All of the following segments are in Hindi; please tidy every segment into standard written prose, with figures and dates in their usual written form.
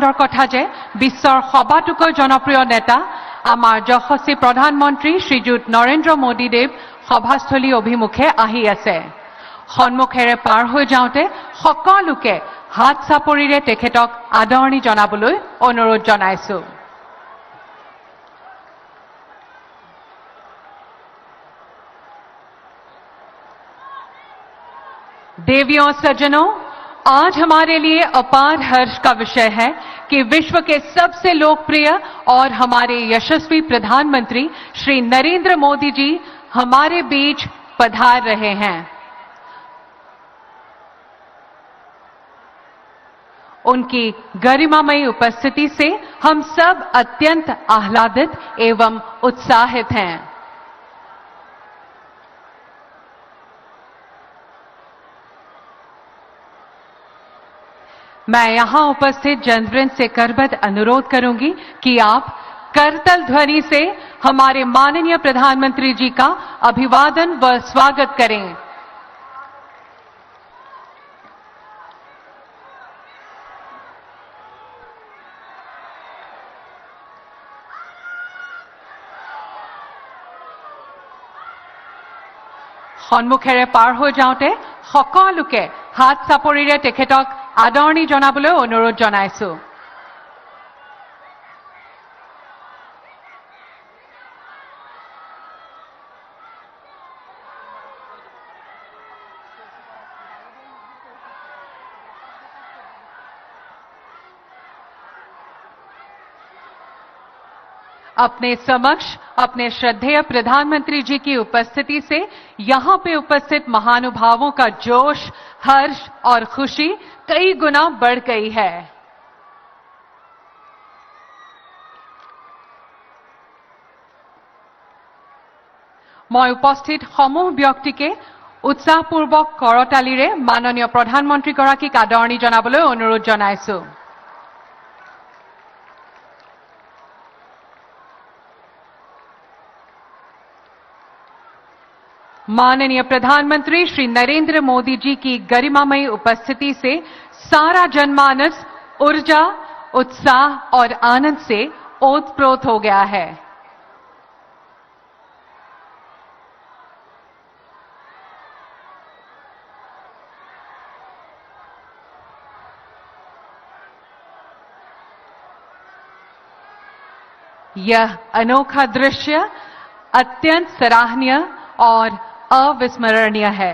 আনন্দৰ কথা যে বিশ্বৰ সবাতোকৈ জনপ্ৰিয় নেতা আমাৰ যশস্বী প্ৰধানমন্ত্ৰী শ্ৰীযুত নৰেন্দ্ৰ মোদী দেৱ সভাস্থলী অভিমুখে আহি আছে। সন্মুখেৰে পাৰ হৈ যাওঁতে সকলোকে হাত চাপৰিৰে তেখেতক আদৰণি জনাবলৈ অনুৰোধ জনাইছো। देवियों सज्जनों, आज हमारे लिए अपार हर्ष का विषय है कि विश्व के सबसे लोकप्रिय और हमारे यशस्वी प्रधानमंत्री श्री नरेंद्र मोदी जी हमारे बीच पधार रहे हैं। उनकी गरिमामयी उपस्थिति से हम सब अत्यंत आह्लादित एवं उत्साहित हैं। मैं यहां उपस्थित जनवृंद से करबद्ध अनुरोध करूंगी कि आप करतल ध्वनि से हमारे माननीय प्रधानमंत्री जी का अभिवादन व स्वागत करें। সন্মুখেৰে পাৰ হৈ যাওঁতে সকলোকে হাত চাপৰিৰে তেখেতক আদৰণি জনাবলৈ অনুৰোধ জনাইছো। अपने समक्ष अपने श्रद्धेय प्रधानमंत्री जी की उपस्थिति से यहां पे उपस्थित महानुभावों का जोश, हर्ष और खुशी कई गुना बढ़ गई है। मैं उपस्थित समूह व्यक्ति के उत्साहपूर्वक करतालीरे माननीय प्रधानमंत्री गराकीक आदरणि जनाবলৈ अनुरोध जनाइছো। माननीय प्रधानमंत्री श्री नरेंद्र मोदी जी की गरिमामयी उपस्थिति से सारा जनमानस ऊर्जा, उत्साह और आनंद से ओतप्रोत हो गया है। यह अनोखा दृश्य अत्यंत सराहनीय और अविस्मरणीय है।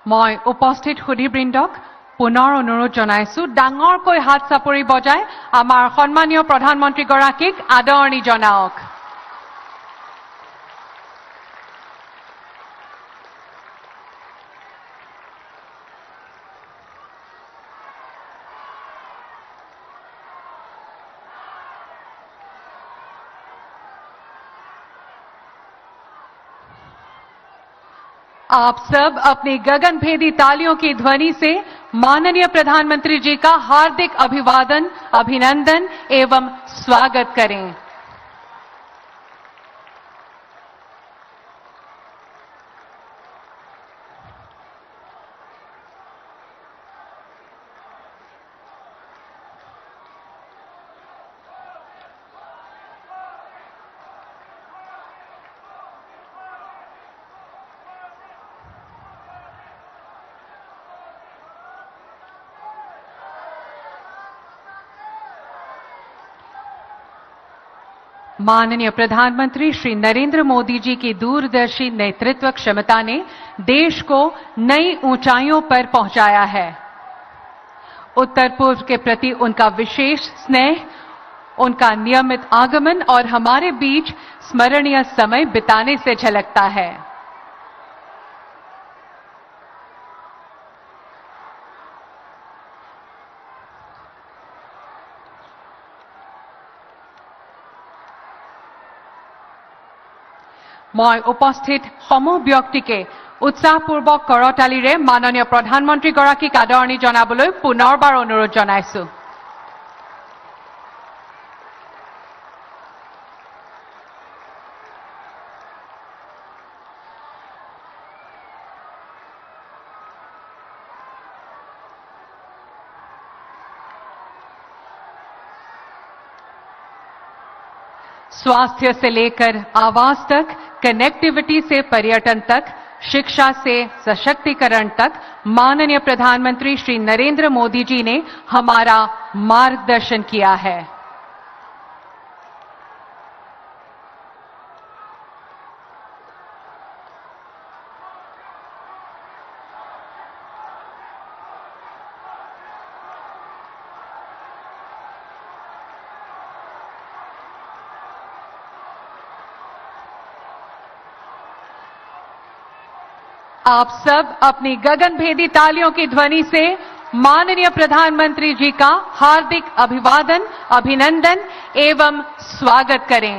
मैं उपस्थित सुधीबृन्दक पुनर अनुरोध जनाइছো डाঙৰকৈ हाथ चापৰি बजाय आमार सन्मानीय प्रधानमंत्री गराकीक आदरणि जनाওক। आप सब अपनी गगनभेदी तालियों की ध्वनि से माननीय प्रधानमंत्री जी का हार्दिक अभिवादन, अभिनंदन एवं स्वागत करें। माननीय प्रधानमंत्री श्री नरेंद्र मोदी जी की दूरदर्शी नेतृत्व क्षमता ने देश को नई ऊंचाइयों पर पहुंचाया है। उत्तर पूर्व के प्रति उनका विशेष स्नेह, उनका नियमित आगमन और हमारे बीच स्मरणीय समय बिताने से झलकता है। मैं उपस्थित समूह व्यक्ति के উৎসাহপূৰ্বক কৰতালিৰে মাননীয় প্ৰধানমন্ত্ৰীগৰাকীক আদৰণি জনাবলৈ পুনৰবাৰ অনুৰোধ জনাইছো। स्वास्थ्य से लेकर आवास तक, कनेक्टिविटी से पर्यटन तक, शिक्षा से सशक्तिकरण तक माननीय प्रधानमंत्री श्री नरेंद्र मोदी जी ने हमारा मार्गदर्शन किया है। आप सब अपनी गगनभेदी तालियों की ध्वनि से माननीय प्रधानमंत्री जी का हार्दिक अभिवादन, अभिनंदन एवं स्वागत करें।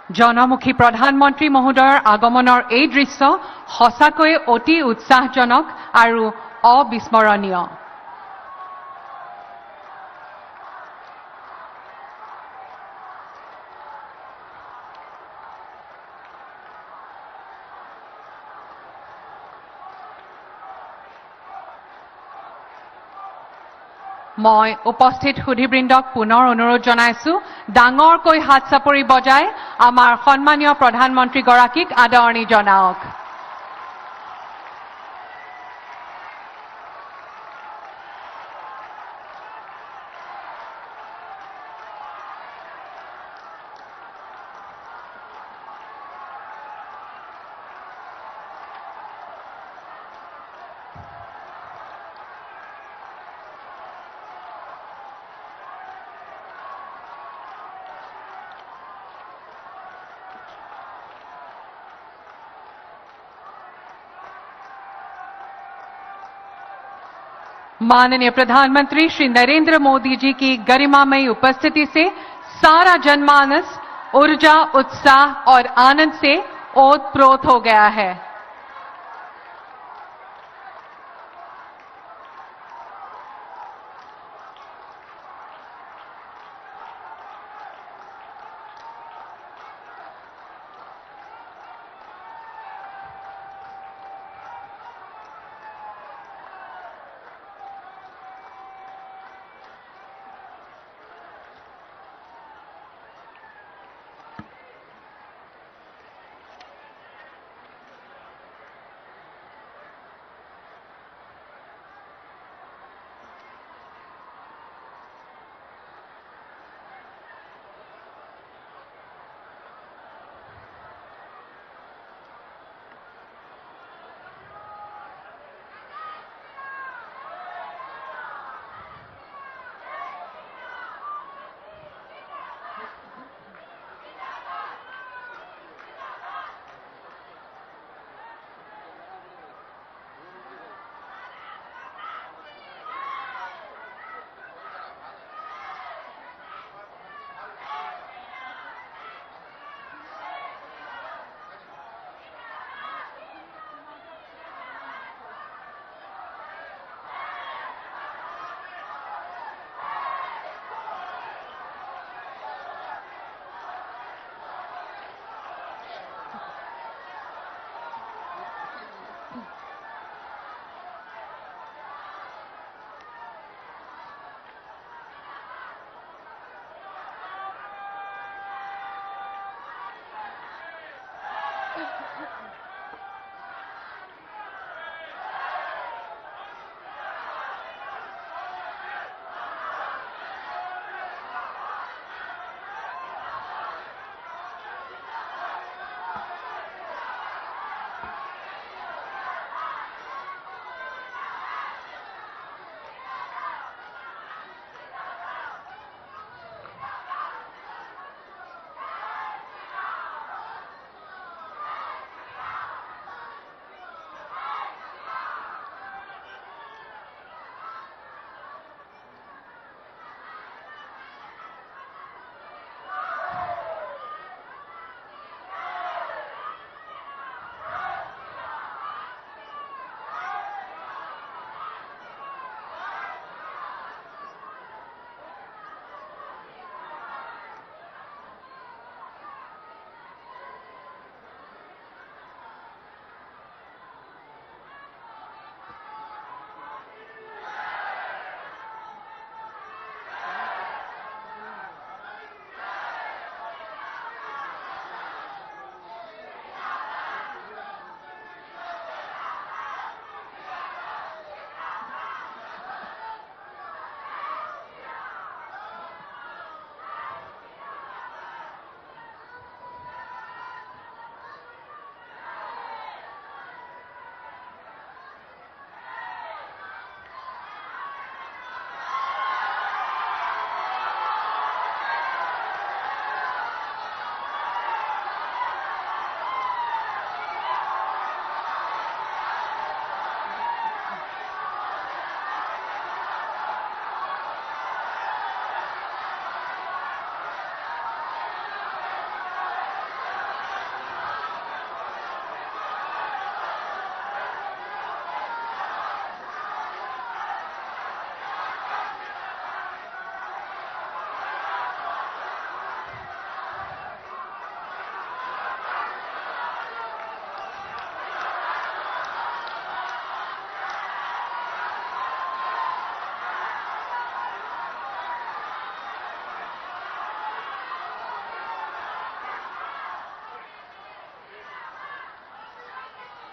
জনমুখী প্ৰধানমন্ত্ৰী মহোদয়ৰ আগমনৰ এই দৃশ্য সঁচাকৈ অতি উৎসাহজনক আৰু অবিস্মৰণীয়। মই উপস্থিত সুধীবৃন্দক পুনৰ অনুৰোধ জনাইছো ডাঙৰকৈ হাত চাপৰি বজাই আমাৰ সন্মানীয় প্ৰধানমন্ত্ৰীগৰাকীক আদৰণি জনাওক। माननीय प्रधानमंत्री श्री नरेंद्र मोदी जी की गरिमामयी उपस्थिति से सारा जनमानस ऊर्जा, उत्साह और आनंद से ओतप्रोत हो गया है।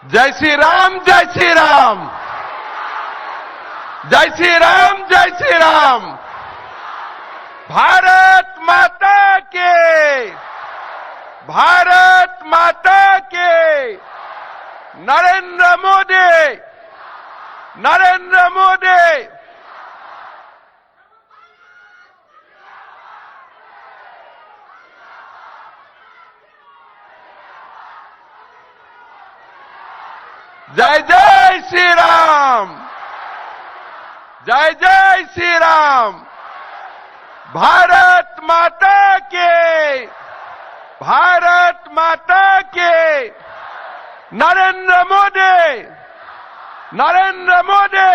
जय श्री राम, जय श्री राम, जय श्री राम, जय श्री राम। भारत माता के, भारत माता के। नरेंद्र मोदी, नरेंद्र मोदी। जय जय श्री राम, जय जय श्री राम। भारत माता के, भारत माता के। नरेंद्र मोदी, नरेंद्र मोदी,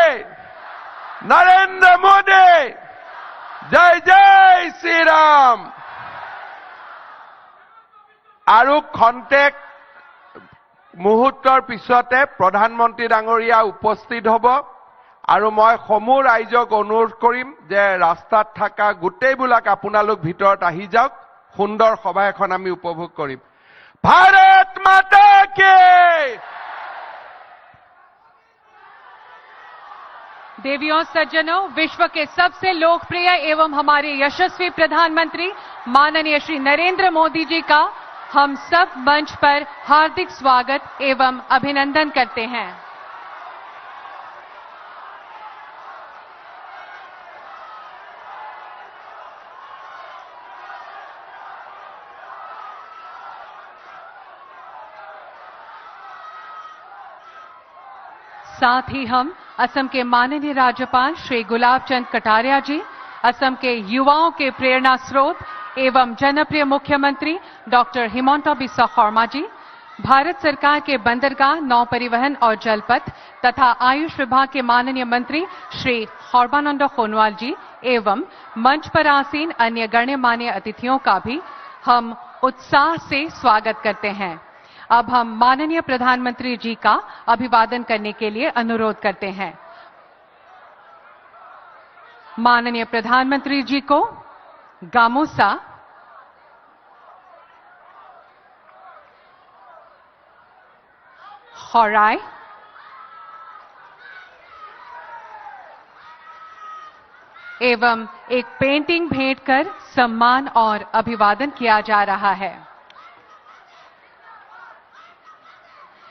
नरेंद्र मोदी। जय जय श्री राम। আৰু খন্তেক মুহূৰ্তৰ পিছতে প্ৰধানমন্ত্ৰী ডাঙৰীয়া উপস্থিত হ'ব আৰু মই সমূহ ৰাইজক অনুৰোধ কৰিম যে ৰাস্তাত থকা গোটেইবিলাক আপোনালোক ভিতৰত আহি যাওক, সুন্দৰ সভা এখন আমি উপভোগ কৰিম। भारत माता के। देवियों सज्जनों, विश्व के सबसे लोकप्रिय एवं हमारे यशस्वी प्रधानमंत्री माननीय श्री नरेंद्र मोदी जी का हम सब मंच पर हार्दिक स्वागत एवं अभिनंदन करते हैं। साथ ही हम असम के माननीय राज्यपाल श्री गुलाब चंद कटारिया जी, असम के युवाओं के प्रेरणा स्रोत एवं जनप्रिय मुख्यमंत्री डॉक्टर हिमंता बिस्वा शर्मा जी, भारत सरकार के बंदरगाह, नौ परिवहन और जलपथ तथा आयुष विभाग के माननीय मंत्री श्री सर्बानंद सोनोवाल जी एवं मंच पर आसीन अन्य गण्यमान्य अतिथियों का भी हम उत्साह से स्वागत करते हैं। अब हम माननीय प्रधानमंत्री जी का अभिवादन करने के लिए अनुरोध करते हैं। माननीय प्रधानमंत्री जी को गामोसा, खौराई, एवं एक पेंटिंग भेंट कर सम्मान और अभिवादन किया जा रहा है।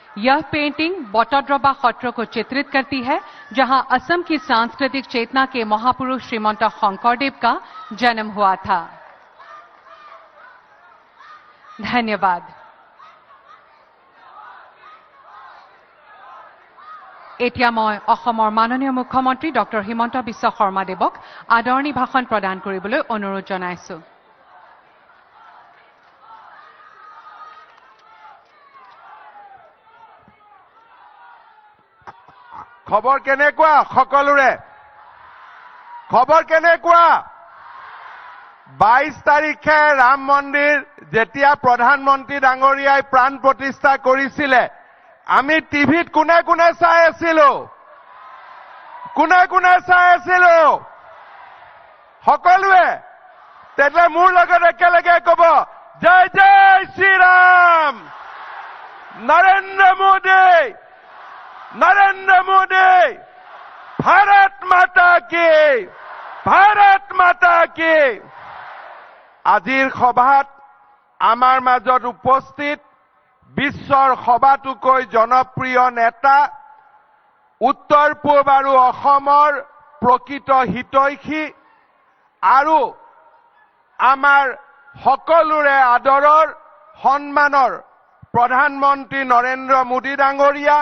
यह पेंटिंग बटद्रवा सत्र को चित्रित करती है, जहां असम की सांस्कृतिक चेतना के महापुरुष श्रीमंत शंकरदेव का जन्म हुआ था। धन्यवाद। এতিয়া মই অসমৰ মাননীয় মুখ্যমন্ত্ৰী ডক্টৰ হিমন্ত বিশ্ব শৰ্মাদেৱক আদৰণি ভাষণ প্ৰদান কৰিবলৈ অনুৰোধ জনাইছো। খবৰ কেনেকুৱা সকলোৰে? খবৰ কেনেকুৱা? 22 তাৰিখে ৰাম মন্দিৰ যেতিয়া প্ৰধানমন্ত্ৰী ডাঙৰীয়াই প্ৰাণ প্ৰতিষ্ঠা কৰিছিলে, আমি টিভিত কোনে কোনে চাই আছিলো? কোনে কোনে চাই আছিলো? সকলোৱে? তেতিয়াহ'লে মোৰ লগত একেলগে ক'ব, জয় জয় শ্ৰীৰাম, নৰেন্দ্ৰ মোদী, नरेंद्र मोदी। भारत माता की, भारत माता की। আজিৰ সভাত আমাৰ মাজত উপস্থিত বিশ্বৰ সবাতোকৈ জনপ্ৰিয় নেতা, উত্তৰ পূব আৰু অসমৰ প্ৰকৃত হিতৈষী আৰু আমাৰ সকলোৰে আদৰৰ সন্মানৰ প্ৰধানমন্ত্ৰী নৰেন্দ্ৰ মোদী ডাঙৰীয়া,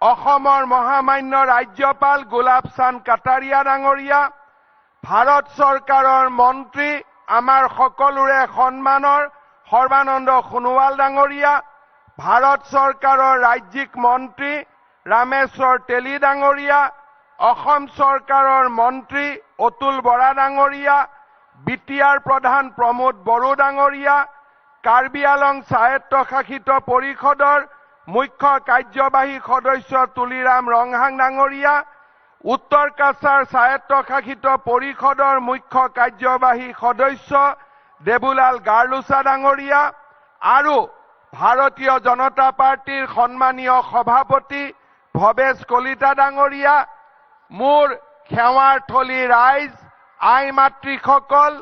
অসমৰ মহামান্য ৰাজ্যপাল গোলাব চান্দ কাটাৰিয়া ডাঙৰীয়া, ভাৰত চৰকাৰৰ মন্ত্ৰী আমাৰ সকলোৰে সন্মানৰ সৰ্বানন্দ সোণোৱাল ডাঙৰীয়া, ভাৰত চৰকাৰৰ ৰাজ্যিক মন্ত্ৰী ৰামেশ্বৰ তেলী ডাঙৰীয়া, অসম চৰকাৰৰ মন্ত্ৰী অতুল বৰা ডাঙৰীয়া, বিটিআৰ প্ৰধান প্ৰমোদ বড়ো ডাঙৰীয়া, কাৰ্বি আলং স্বায়ত্তশাসিত পৰিষদৰ মুখ্য কাৰ্যবাহী সদস্য তুলিৰাম ৰংহাং ডাঙৰীয়া, উত্তৰ কাছাৰ স্বায়ত্তশাসিত পৰিষদৰ মুখ্য কাৰ্যবাহী সদস্য দেবুলাল গাৰ্লুচা ডাঙৰীয়া আৰু ভাৰতীয় জনতা পাৰ্টিৰ সন্মানীয় সভাপতি ভৱেশ কলিতা ডাঙৰীয়া, মোৰ খেৱাৰ থলী ৰাইজ, আই মাতৃসকল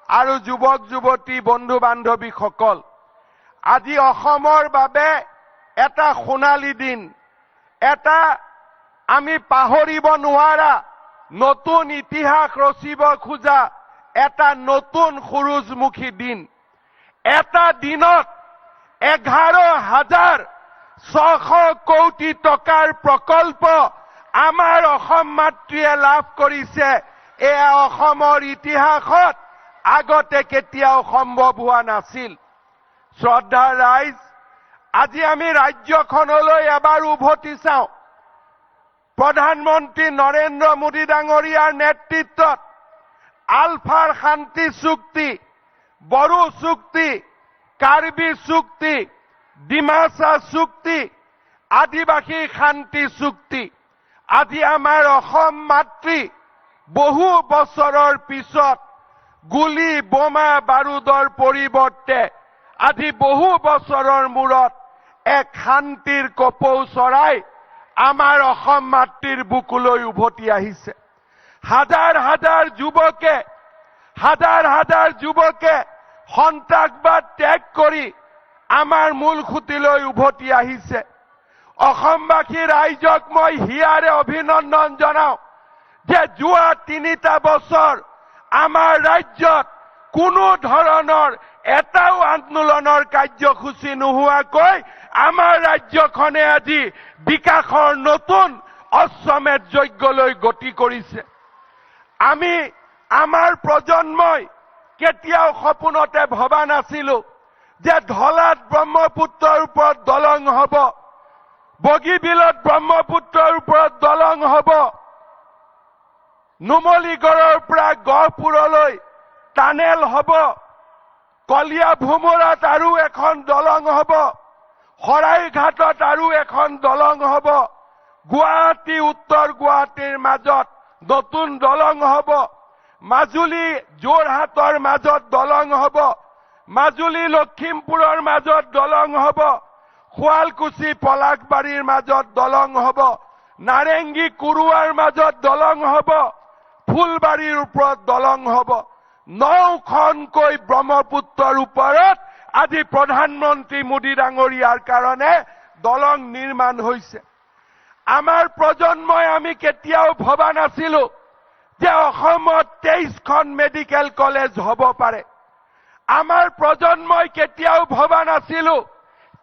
আৰু যুৱক যুৱতী বন্ধু বান্ধৱীসকল, আজি অসমৰ বাবে এটা সোণালী দিন, এটা আমি পাহৰিব নোৱাৰা নতুন ইতিহাস ৰচিব খোজা এটা নতুন সুৰুজমুখী দিন। এটা দিনত 11,600 কোটি টকাৰ প্ৰকল্প আমাৰ অসম মাতৃয়ে লাভ কৰিছে। এয়া অসমৰ ইতিহাসত আগতে কেতিয়াও সম্ভৱ হোৱা নাছিল। শ্ৰদ্ধাৰ ৰাইজ, আজি আমি ৰাজ্যখনলৈ এবাৰ উভতি চাওঁ। প্ৰধানমন্ত্ৰী নৰেন্দ্ৰ মোদী ডাঙৰীয়াৰ নেতৃত্বত আলফাৰ শান্তি চুক্তি, বড়ো চুক্তি, কাৰ্বি চুক্তি, ডিমাচা চুক্তি, আদিবাসী শান্তি চুক্তি, আজি আমাৰ অসম মাতৃ বহু বছৰৰ পিছত গুলি বোমা বাৰুদৰ পৰিৱৰ্তে আজি বহু বছৰৰ মূৰত এক শান্তিৰ কপৌ চৰাই আমাৰ অসম মাতৃৰ বুকুলৈ উভতি আহিছে। হাজাৰ হাজাৰ যুৱকে সন্ত্ৰাসবাদ ত্যাগ কৰি আমাৰ মূল খুঁটিলৈ উভতি আহিছে। অসমবাসী ৰাইজক মই হিয়াৰে অভিনন্দন জনাওঁ যে যোৱা 3টা বছৰ আমাৰ ৰাজ্যত কোনো ধৰণৰ এটাও আন্দোলনৰ কাৰ্যসূচী নোহোৱাকৈ আমাৰ ৰাজ্যখনে আজি বিকাশৰ নতুন অশ্বমেধ যজ্ঞলৈ গতি কৰিছে। আমি আমাৰ প্ৰজন্মই কেতিয়াও সপোনতে ভবা নাছিলো যে ঢলাত ব্ৰহ্মপুত্ৰৰ ওপৰত দলং হ'ব, বগীবিলত ব্ৰহ্মপুত্ৰৰ ওপৰত দলং হ'ব, নুমলীগড়ৰ পৰা গহপুৰলৈ টানেল হ'ব, কলীয়া ভোমোৰাত আৰু এখন দলং হ'ব, শৰাইঘাটত আৰু এখন দলং হ'ব, গুৱাহাটী উত্তৰ গুৱাহাটীৰ মাজত নতুন দলং হ'ব, মাজুলী যোৰহাটৰ মাজত দলং হ'ব, মাজুলী লখিমপুৰৰ মাজত দলং হ'ব, শুৱালকুছি পলাশবাৰীৰ মাজত দলং হ'ব, নাৰেংগী কুৰুৱাৰ মাজত দলং হ'ব, ফুলবাৰীৰ ওপৰত দলং হ'ব। 9খনকৈ ব্ৰহ্মপুত্ৰৰ ওপৰত আজি প্ৰধানমন্ত্ৰী মোদী ডাঙৰীয়াৰ কাৰণে দলং নিৰ্মাণ হৈছে। আমাৰ প্ৰজন্মই আমি কেতিয়াও ভবা নাছিলো যে অসমত 23খন মেডিকেল কলেজ হ'ব পাৰে। আমাৰ প্ৰজন্মই কেতিয়াও ভবা নাছিলো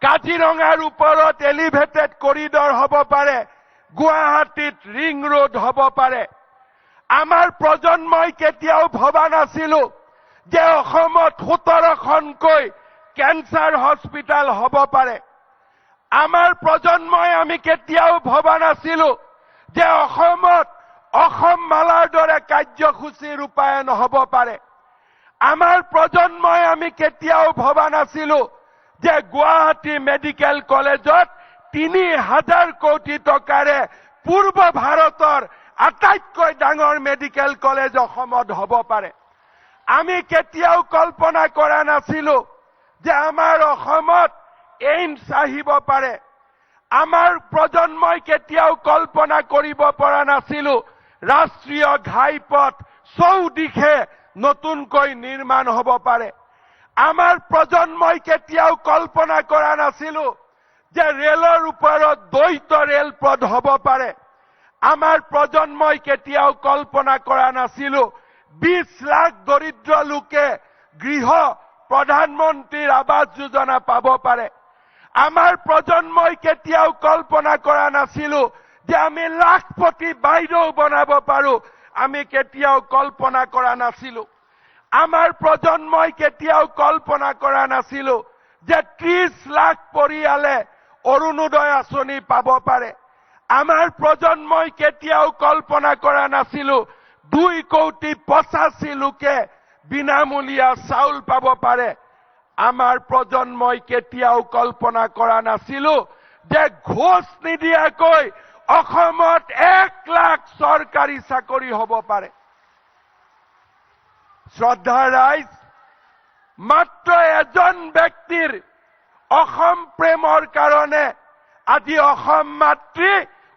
কাজিৰঙাৰ ওপৰত এলিভেটেড কৰিডৰ হ'ব পাৰে, গুৱাহাটীত ৰিং ৰোড হ'ব পাৰে। আমাৰ প্ৰজন্মই কেতিয়াও ভবা নাছিলো যে অসমত 17খনকৈ কেঞ্চাৰ হস্পিটাল হ'ব পাৰে। আমাৰ প্ৰজন্মই আমি কেতিয়াও ভবা নাছিলো যে অসমত অসম মালাৰ দৰে কাৰ্যসূচী ৰূপায়ণ হ'ব পাৰে। আমাৰ প্ৰজন্মই আমি কেতিয়াও ভবা নাছিলো যে গুৱাহাটী মেডিকেল কলেজত 3000 কোটি টকাৰে পূৰ্ব ভাৰতৰ আটাইতকৈ ডাঙৰ মেডিকেল কলেজ অসমত হ'ব পাৰে। আমি কেতিয়াও কল্পনা কৰা নাছিলো যে আমাৰ অসমত এইমছ আহিব পাৰে। আমাৰ প্ৰজন্মই কেতিয়াও কল্পনা কৰিব পৰা নাছিলো ৰাষ্ট্ৰীয় ঘাইপথ চৌদিশে নতুনকৈ নিৰ্মাণ হ'ব পাৰে। আমাৰ প্ৰজন্মই কেতিয়াও কল্পনা কৰা নাছিলো যে ৰেলৰ ওপৰত দ্বৈত ৰেলপথ হ'ব পাৰে। আমাৰ প্ৰজন্মই কেতিয়াও কল্পনা কৰা নাছিলো 20 লাখ দৰিদ্ৰ লোকে গৃহ প্ৰধানমন্ত্ৰীৰ আৱাস যোজনা পাব পাৰে। আমাৰ প্ৰজন্মই কেতিয়াও কল্পনা কৰা নাছিলো যে আমি লাখপতি বাইদেউ বনাব পাৰো। আমি কেতিয়াও কল্পনা কৰা নাছিলো। আমাৰ প্ৰজন্মই কেতিয়াও কল্পনা কৰা নাছিলো যে 30 লাখ পৰিয়ালে অৰুণোদয় আঁচনি পাব পাৰে। আমাৰ প্ৰজন্মই কেতিয়াও কল্পনা কৰা নাছিলো 2,85,00,000 লোকে বিনামূলীয়া চাউল পাব পাৰে। আমাৰ প্ৰজন্মই কেতিয়াও কল্পনা কৰা নাছিলো যে ঘোষ নিদিয়াকৈ অসমত 1 লাখ চৰকাৰী চাকৰি হ'ব পাৰে। শ্ৰদ্ধাৰ ৰাইজ, মাত্ৰ এজন ব্যক্তিৰ অসম প্ৰেমৰ কাৰণে আজি অসম মাতৃ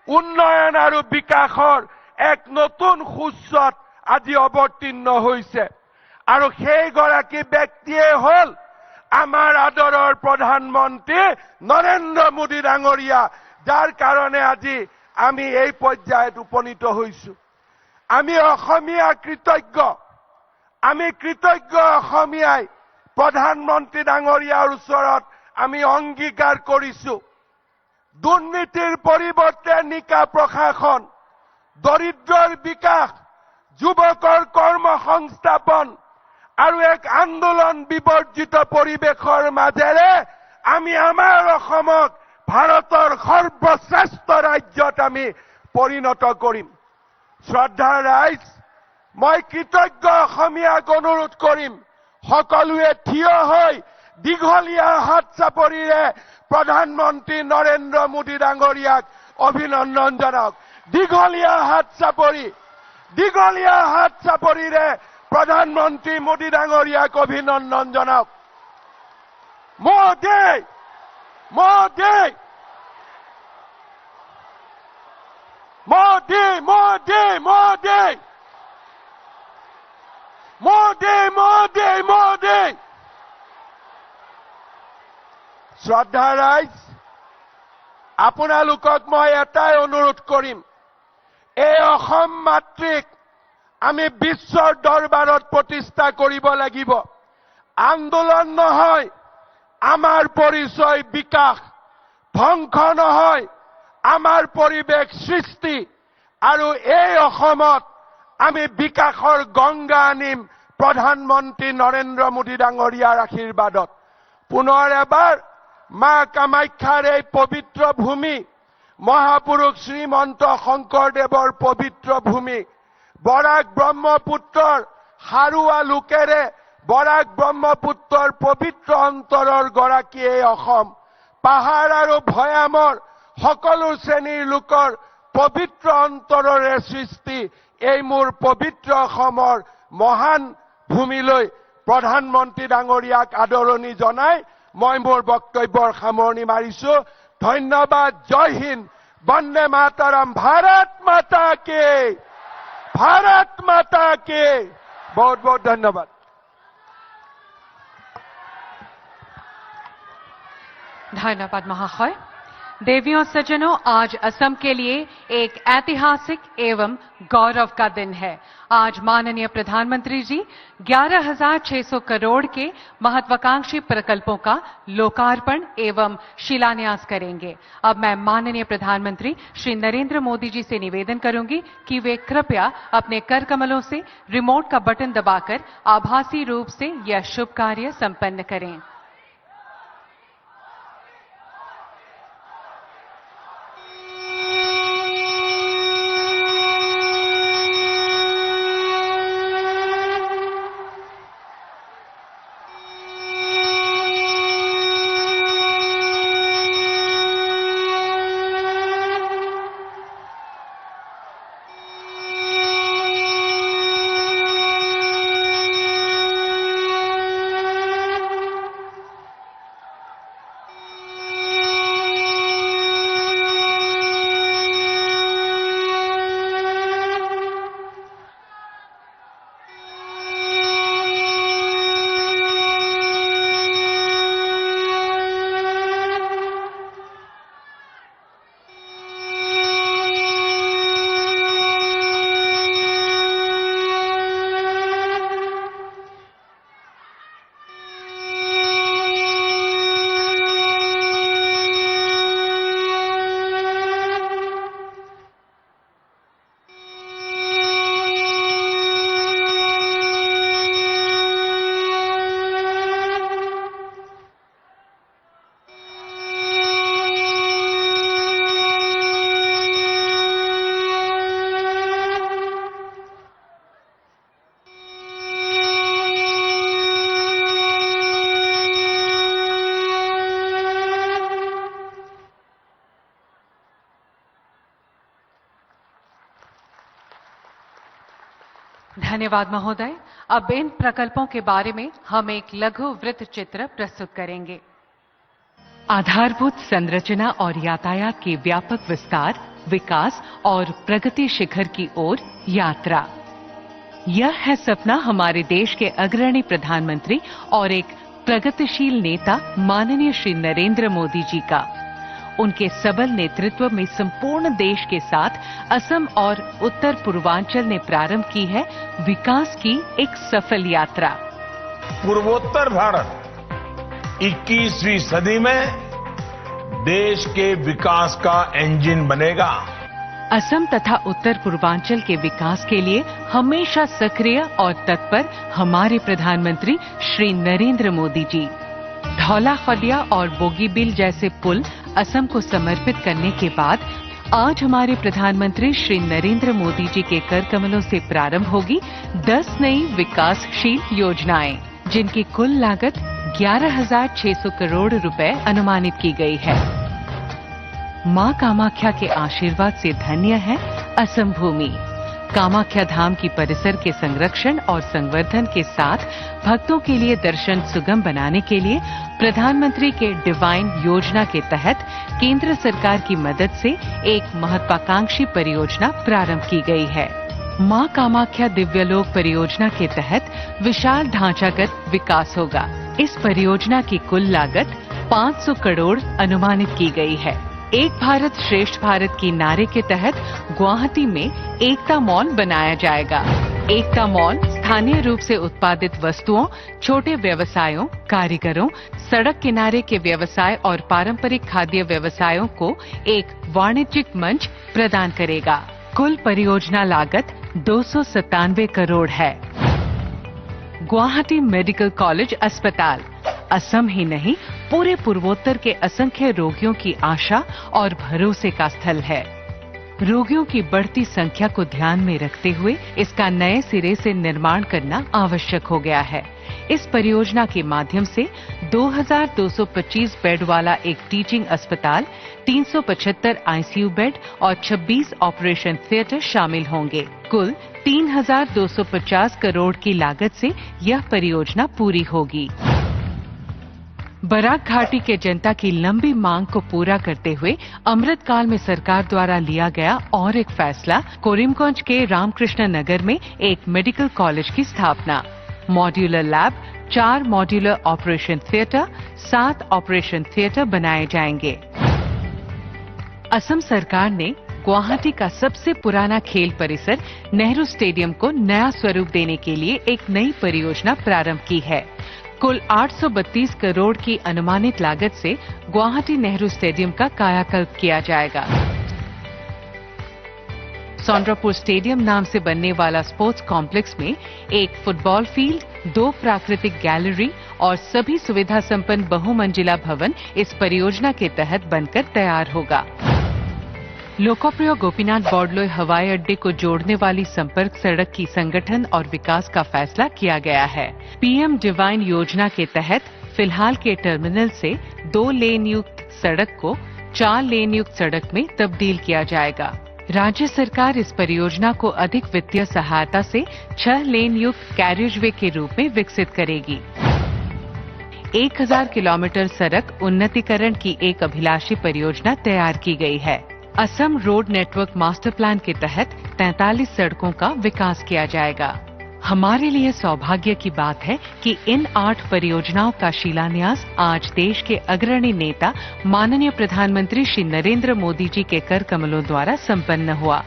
উন্নয়ন আৰু বিকাশৰ এক নতুন সূচত আজি অৱতীৰ্ণ হৈছে আৰু সেইগৰাকী ব্যক্তিয়ে হ'ল আমাৰ আদৰৰ প্ৰধানমন্ত্ৰী নৰেন্দ্ৰ মোদী ডাঙৰীয়া, যাৰ কাৰণে আজি আমি এই পৰ্যায়ত উপনীত হৈছো। আমি অসমীয়া কৃতজ্ঞ, আমি কৃতজ্ঞ অসমীয়াই প্ৰধানমন্ত্ৰী ডাঙৰীয়াৰ ওচৰত আমি অংগীকাৰ কৰিছো, দুৰ্নীতিৰ পৰিৱৰ্তে নিকা প্ৰশাসন, দৰিদ্ৰৰ বিকাশ, যুৱকৰ কৰ্ম সংস্থাপন আৰু এক আন্দোলন বিবৰ্জিত পৰিৱেশৰ মাজেৰে আমি আমাৰ অসমক ভাৰতৰ সৰ্বশ্ৰেষ্ঠ ৰাজ্যত আমি পৰিণত কৰিম। শ্ৰদ্ধাৰ ৰাইজ, মই কৃতজ্ঞ অসমীয়াক অনুৰোধ কৰিম, সকলোৱে থিয় হৈ দীঘলীয়া হাত চাপৰিৰে প্ৰধানমন্ত্ৰী নৰেন্দ্ৰ মোদী ডাঙৰীয়াক অভিনন্দন জনাওক। দীঘলীয়া হাত চাপৰিৰে প্ৰধানমন্ত্ৰী মোদী ডাঙৰীয়াক অভিনন্দন জনাওক। মোদী মোদী মোদী মোদী মোদী মোদী মোদী মোদী। শ্ৰদ্ধা ৰাইজ, আপোনালোকক মই এটাই অনুৰোধ কৰিম, এই অসম মাতৃক আমি বিশ্বৰ দৰবাৰত প্ৰতিষ্ঠা কৰিব লাগিব। আন্দোলন নহয় আমাৰ পৰিচয় বিকাশ, ধ্বংস নহয় আমাৰ পৰিৱেশ সৃষ্টি, আৰু এই অসমত আমি বিকাশৰ গংগা আনিম প্ৰধানমন্ত্ৰী নৰেন্দ্ৰ মোদী ডাঙৰীয়াৰ আশীৰ্বাদত। পুনৰ এবাৰ মা কামাখ্যাৰ এই পবিত্ৰ ভূমি, মহাপুৰুষ শ্ৰীমন্ত শংকৰদেৱৰ পবিত্ৰ ভূমি, বৰাক ব্ৰহ্মপুত্ৰৰ সাৰুৱা লোকেৰে বৰাক ব্ৰহ্মপুত্ৰৰ পবিত্ৰ অন্তৰৰ গৰাকী এই অসম, পাহাৰ আৰু ভৈয়ামৰ সকলো শ্ৰেণীৰ লোকৰ পবিত্ৰ অন্তৰৰে সৃষ্টি এই মোৰ পবিত্ৰ অসমৰ মহান ভূমিলৈ প্ৰধানমন্ত্ৰী ডাঙৰীয়াক আদৰণি জনাই মই মোৰ বক্তব্যৰ সামৰণি মাৰিছো। ধন্যবাদ। জয় হিন্দ, বন্দে মাতৰম, ভাৰত মাতা কে, ভাৰত মাতা কে। बहुत बहुत धन्यवाद। धन्यवाद महाशय। देवियों सज्जनों, आज असम के लिए एक ऐतिहासिक एवं गौरव का दिन है। आज माननीय प्रधानमंत्री जी 11,600 करोड़ के महत्वाकांक्षी प्रकल्पों का लोकार्पण एवं शिलान्यास करेंगे। अब मैं माननीय प्रधानमंत्री श्री नरेंद्र मोदी जी से निवेदन करूंगी कि वे कृपया अपने कर कमलों से रिमोट का बटन दबाकर आभासी रूप से यह शुभ कार्य संपन्न करें। धन्यवाद महोदय। अब इन प्रकल्पों के बारे में हम एक लघु वृत्त चित्र प्रस्तुत करेंगे। आधारभूत संरचना और यातायात के व्यापक विस्तार, विकास और प्रगति शिखर की ओर यात्रा। यह है सपना हमारे देश के अग्रणी प्रधानमंत्री और एक प्रगतिशील नेता माननीय श्री नरेंद्र मोदी जी का। उनके सबल नेतृत्व में संपूर्ण देश के साथ असम और उत्तर पूर्वांचल ने प्रारंभ की है विकास की एक सफल यात्रा। पूर्वोत्तर भारत 21वीं सदी में देश के विकास का इंजन बनेगा। असम तथा उत्तर पूर्वांचल के विकास के लिए हमेशा सक्रिय और तत्पर हमारे प्रधानमंत्री श्री नरेंद्र मोदी जी। धौला खदिया और बोगीबील जैसे पुल असम को समर्पित करने के बाद आज हमारे प्रधानमंत्री श्री नरेंद्र मोदी जी के कर कमलों से प्रारंभ होगी 10 नई विकासशील योजनाएं, जिनकी कुल लागत 11,600 करोड़ रुपए अनुमानित की गई है। मां कामाख्या के आशीर्वाद से धन्य है असम भूमि। कामाख्या धाम की परिसर के संरक्षण और संवर्धन के साथ भक्तों के लिए दर्शन सुगम बनाने के लिए प्रधानमंत्री के डिवाइन योजना के तहत केंद्र सरकार की मदद से एक महत्वाकांक्षी परियोजना प्रारंभ की गई है। मां कामाख्या दिव्यलोक परियोजना के तहत विशाल ढांचागत विकास होगा। इस परियोजना की कुल लागत 500 करोड़ अनुमानित की गई है। एक भारत श्रेष्ठ भारत की नारे के तहत गुवाहाटी में एकता मॉल बनाया जाएगा। एकता मॉल स्थानीय रूप से उत्पादित वस्तुओं, छोटे व्यवसायों, कारीगरों, सड़क किनारे के व्यवसाय और पारंपरिक खाद्य व्यवसायों को एक वाणिज्यिक मंच प्रदान करेगा। कुल परियोजना लागत 297 करोड़ है। गुवाहाटी मेडिकल कॉलेज अस्पताल असम ही नहीं पूरे पूर्वोत्तर के असंख्य रोगियों की आशा और भरोसे का स्थल है। रोगियों की बढ़ती संख्या को ध्यान में रखते हुए इसका नए सिरे से निर्माण करना आवश्यक हो गया है। इस परियोजना के माध्यम से 2,225 बेड वाला एक टीचिंग अस्पताल, 375 आईसीयू बेड और 26 ऑपरेशन थिएटर शामिल होंगे। कुल 3,250 करोड़ की लागत से यह परियोजना पूरी होगी। बराक घाटी के जनता की लंबी मांग को पूरा करते हुए अमृतकाल में सरकार द्वारा लिया गया और एक फैसला, कोरिमगंज के रामकृष्ण नगर में एक मेडिकल कॉलेज की स्थापना। Modular lab, 4 modular operation theatre, 7 operation theatre बनाए जाएंगे। असम सरकार ने गुवाहाटी का सबसे पुराना खेल परिसर नेहरू स्टेडियम को नया स्वरूप देने के लिए एक नई परियोजना प्रारंभ की है। कुल 832 करोड़ की अनुमानित लागत से गुवाहाटी नेहरू स्टेडियम का कायाकल्प किया जाएगा। सौंड्रापुर स्टेडियम नाम से बनने वाला स्पोर्ट्स कॉम्प्लेक्स में एक फुटबॉल फील्ड, 2 प्राकृतिक गैलरी और सभी सुविधा संपन्न बहुमंजिला भवन इस परियोजना के तहत बनकर तैयार होगा। लोकप्रिय गोपीनाथ बॉर्डलोई हवाई अड्डे को जोड़ने वाली संपर्क सड़क की संगठन और विकास का फैसला किया गया है। पीएम डिवाइन योजना के तहत फिलहाल के टर्मिनल से 2 लेन युक्त सड़क को 4 लेन युक्त सड़क में तब्दील किया जाएगा। राज्य सरकार इस परियोजना को अधिक वित्तीय सहायता से 6 लेन युक्त कैरियजवे के रूप में विकसित करेगी। 1000 किलोमीटर सड़क उन्नतीकरण की एक अभिलाषी परियोजना तैयार की गई है। Assam road network master plan के तहत 43 सड़कों का विकास किया जाएगा। हमारे लिए सौभाग्य की बात है कि इन 8 परियोजनाओं का शिलान्यास आज देश के अग्रणी नेता माननीय प्रधानमंत्री श्री नरेंद्र मोदी जी के कर कमलों द्वारा संपन्न हुआ।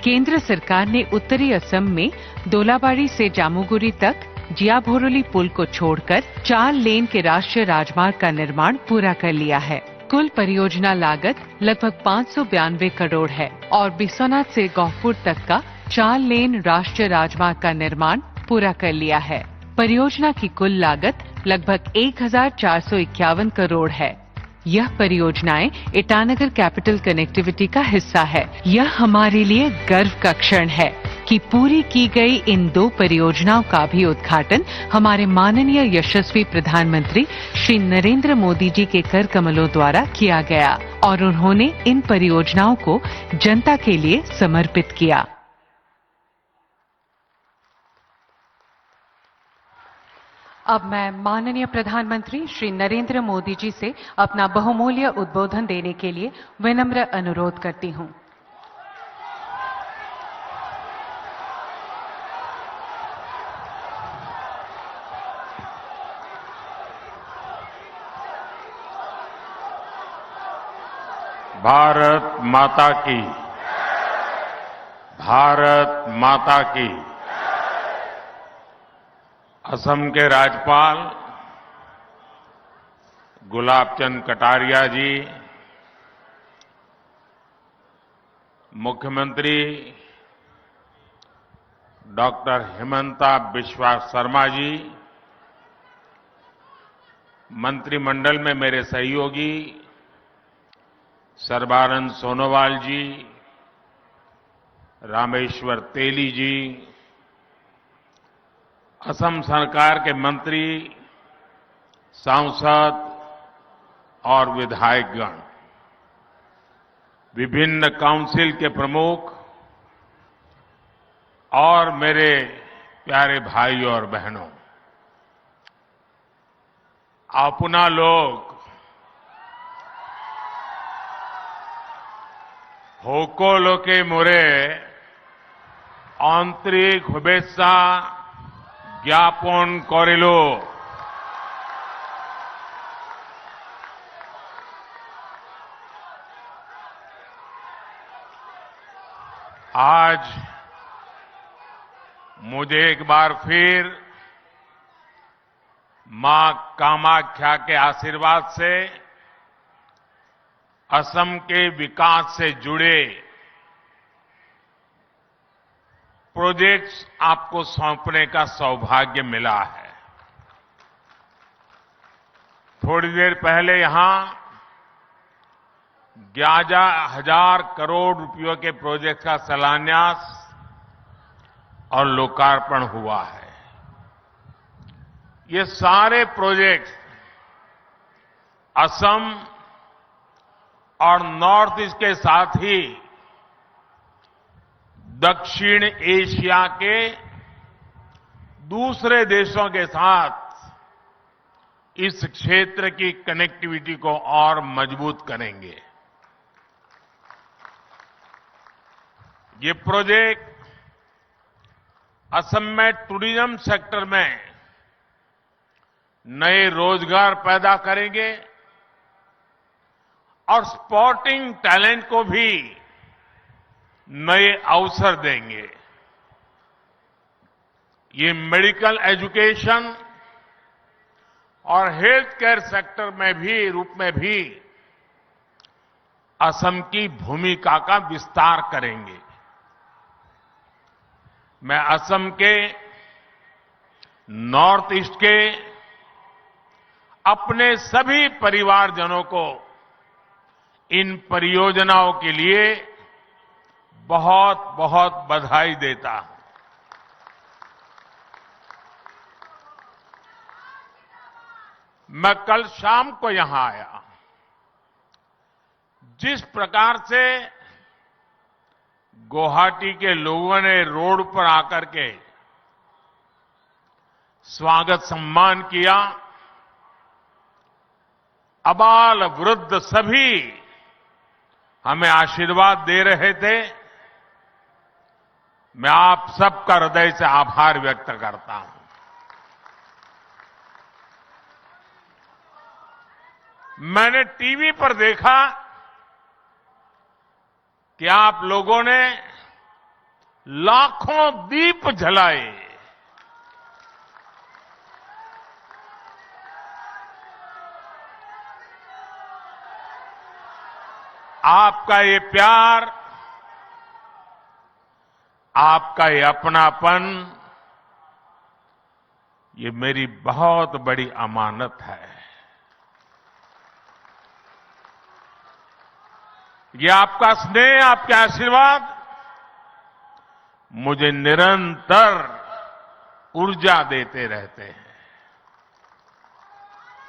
केंद्र सरकार ने उत्तरी असम में दोलाबाड़ी से जामुगुरी तक जियाभोरोली पुल को छोड़कर 4 लेन के राष्ट्रीय राजमार्ग का निर्माण पूरा कर लिया है। कुल परियोजना लागत लगभग 592 करोड़ है और बिस्वनाथ से गौहपुर तक का 4 लेन राष्ट्रीय राजमार्ग का निर्माण पूरा कर लिया है। परियोजना की कुल लागत लगभग 1,451 करोड़ है। यह परियोजनाएं ईटानगर कैपिटल कनेक्टिविटी का हिस्सा है। यह हमारे लिए गर्व का क्षण है कि पूरी की गई इन 2 परियोजनाओं का भी उद्घाटन हमारे माननीय यशस्वी प्रधानमंत्री श्री नरेंद्र मोदी जी के कर कमलों द्वारा किया गया और उन्होंने इन परियोजनाओं को जनता के लिए समर्पित किया। अब मैं माननीय प्रधानमंत्री श्री नरेंद्र मोदी जी से अपना बहुमूल्य उद्बोधन देने के लिए विनम्र अनुरोध करती हूं। भारत माता की, भारत माता की। असम के राज्यपाल गुलाब चंद कटारिया जी, मुख्यमंत्री डॉक्टर हिमंता बिस्वा शर्मा जी, मंत्रिमंडल में मेरे सहयोगी सर्बानंद सोनोवाल जी, रामेश्वर तेली जी, असम सरकार के मंत्री, सांसद और विधायकगण, विभिन्न काउंसिल के प्रमुख और मेरे प्यारे भाई और बहनों, अपना लोग होकोलोके मोरे आंतरिक शुभेच्छा ज्ञापन करिलो। आज मुझे एक बार फिर मां कामाख्या के आशीर्वाद से असम के विकास से जुड़े प्रोजेक्ट्स आपको सौंपने का सौभाग्य मिला है। थोड़ी देर पहले यहां 11,000 करोड़ रुपयों के प्रोजेक्ट का शिलान्यास और लोकार्पण हुआ है। ये सारे प्रोजेक्ट असम और नॉर्थ ईस्ट के साथ ही दक्षिण एशिया के दूसरे देशों के साथ इस क्षेत्र की कनेक्टिविटी को और मजबूत करेंगे। ये प्रोजेक्ट असम में टूरिज्म सेक्टर में नए रोजगार पैदा करेंगे और स्पोर्टिंग टैलेंट को भी नए अवसर देंगे। ये मेडिकल एजुकेशन और हेल्थ केयर सेक्टर में भी रूप में भी असम की भूमिका का विस्तार करेंगे। मैं असम के नॉर्थ ईस्ट के अपने सभी परिवारजनों को इन परियोजनाओं के लिए बहुत बहुत बधाई देता हूं। मैं कल शाम को यहां आया। जिस प्रकार से गुवाहाटी के लोगों ने रोड पर आकर के स्वागत सम्मान किया, अबाल वृद्ध सभी हमें आशीर्वाद दे रहे थे, मैं आप सबका हृदय से आभार व्यक्त करता हूं। मैंने टीवी पर देखा कि आप लोगों ने लाखों दीप जलाए। आपका ये प्यार, आपका ये अपनापन, ये मेरी बहुत बड़ी अमानत है। ये आपका स्नेह, आपके आशीर्वाद मुझे निरंतर ऊर्जा देते रहते हैं।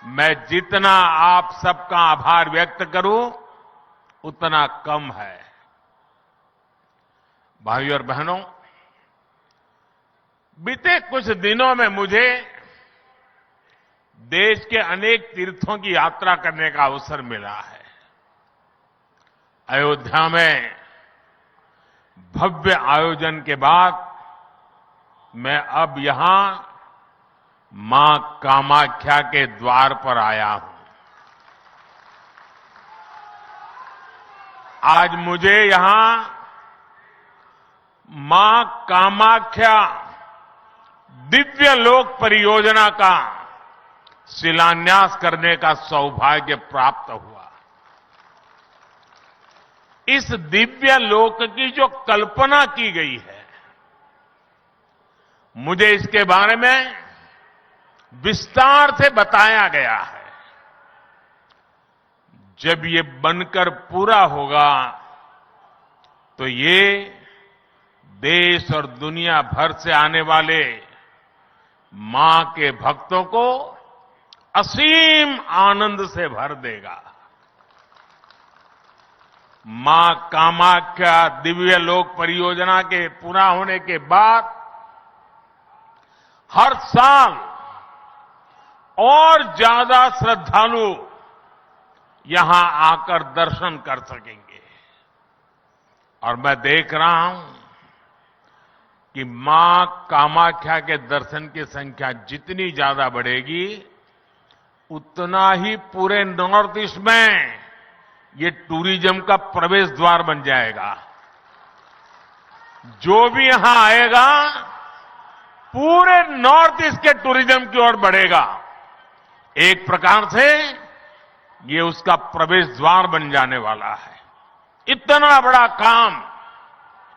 मैं जितना आप सबका आभार व्यक्त करूं उतना कम है। भाइयों और बहनों, बीते कुछ दिनों में मुझे देश के अनेक तीर्थों की यात्रा करने का अवसर मिला है। अयोध्या में भव्य आयोजन के बाद मैं अब यहां मां कामाख्या के द्वार पर आया हूं। आज मुझे यहां मां कामाख्या दिव्य लोक परियोजना का शिलान्यास करने का सौभाग्य प्राप्त हुआ। इस दिव्य लोक की जो कल्पना की गई है, मुझे इसके बारे में विस्तार से बताया गया है। जब ये बनकर पूरा होगा तो ये देश और दुनिया भर से आने वाले मां के भक्तों को असीम आनंद से भर देगा। मां कामाख्या दिव्य लोक परियोजना के पूरा होने के बाद हर साल और ज्यादा श्रद्धालु यहां आकर दर्शन कर सकेंगे। और मैं देख रहा हूं कि मां कामाख्या के दर्शन की संख्या जितनी ज्यादा बढ़ेगी, उतना ही पूरे नॉर्थ ईस्ट में ये टूरिज्म का प्रवेश द्वार बन जाएगा। जो भी यहां आएगा पूरे नॉर्थ ईस्ट के टूरिज्म की ओर बढ़ेगा। एक प्रकार से ये उसका प्रवेश द्वार बन जाने वाला है। इतना बड़ा काम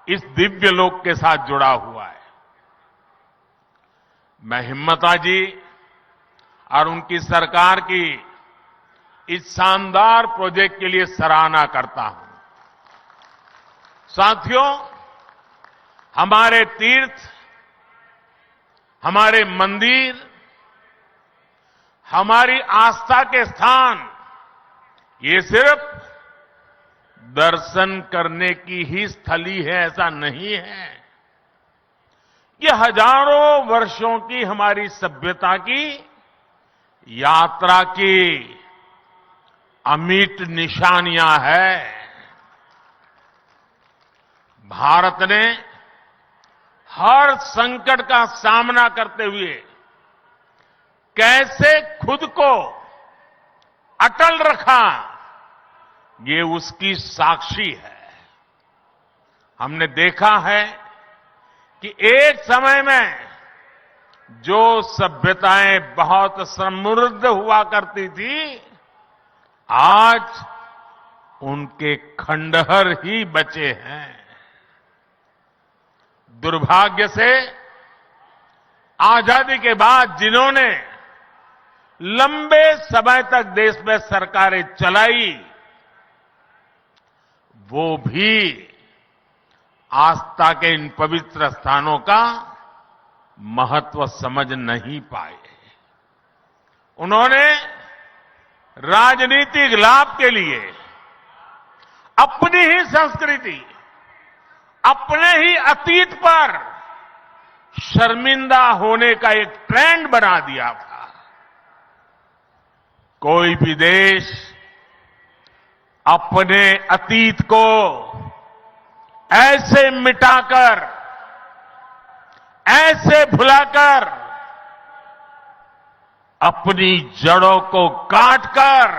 इस दिव्य लोक के साथ जुड़ा हुआ है। मैं हिम्मता जी और उनकी सरकार की इस शानदार प्रोजेक्ट के लिए सराहना करता हूं। साथियों, हमारे तीर्थ, हमारे मंदिर, हमारी आस्था के स्थान ये सिर्फ दर्शन करने की ही स्थली है, ऐसा नहीं है। ये हजारों वर्षों की हमारी सभ्यता की यात्रा की अमिट निशानियां हैं। भारत ने हर संकट का सामना करते हुए कैसे खुद को अटल रखा, ये उसकी साक्षी है। हमने देखा है कि एक समय में जो सभ्यताएं बहुत समृद्ध हुआ करती थी, आज उनके खंडहर ही बचे हैं। दुर्भाग्य से आजादी के बाद जिन्होंने लंबे समय तक देश में सरकारें चलाई, वो भी आस्था के इन पवित्र स्थानों का महत्व समझ नहीं पाए। उन्होंने राजनीतिक लाभ के लिए अपनी ही संस्कृति, अपने ही अतीत पर शर्मिंदा होने का एक ट्रेंड बना दिया था। कोई भी देश अपने अतीत को ऐसे मिटाकर, ऐसे भुलाकर, अपनी जड़ों को काटकर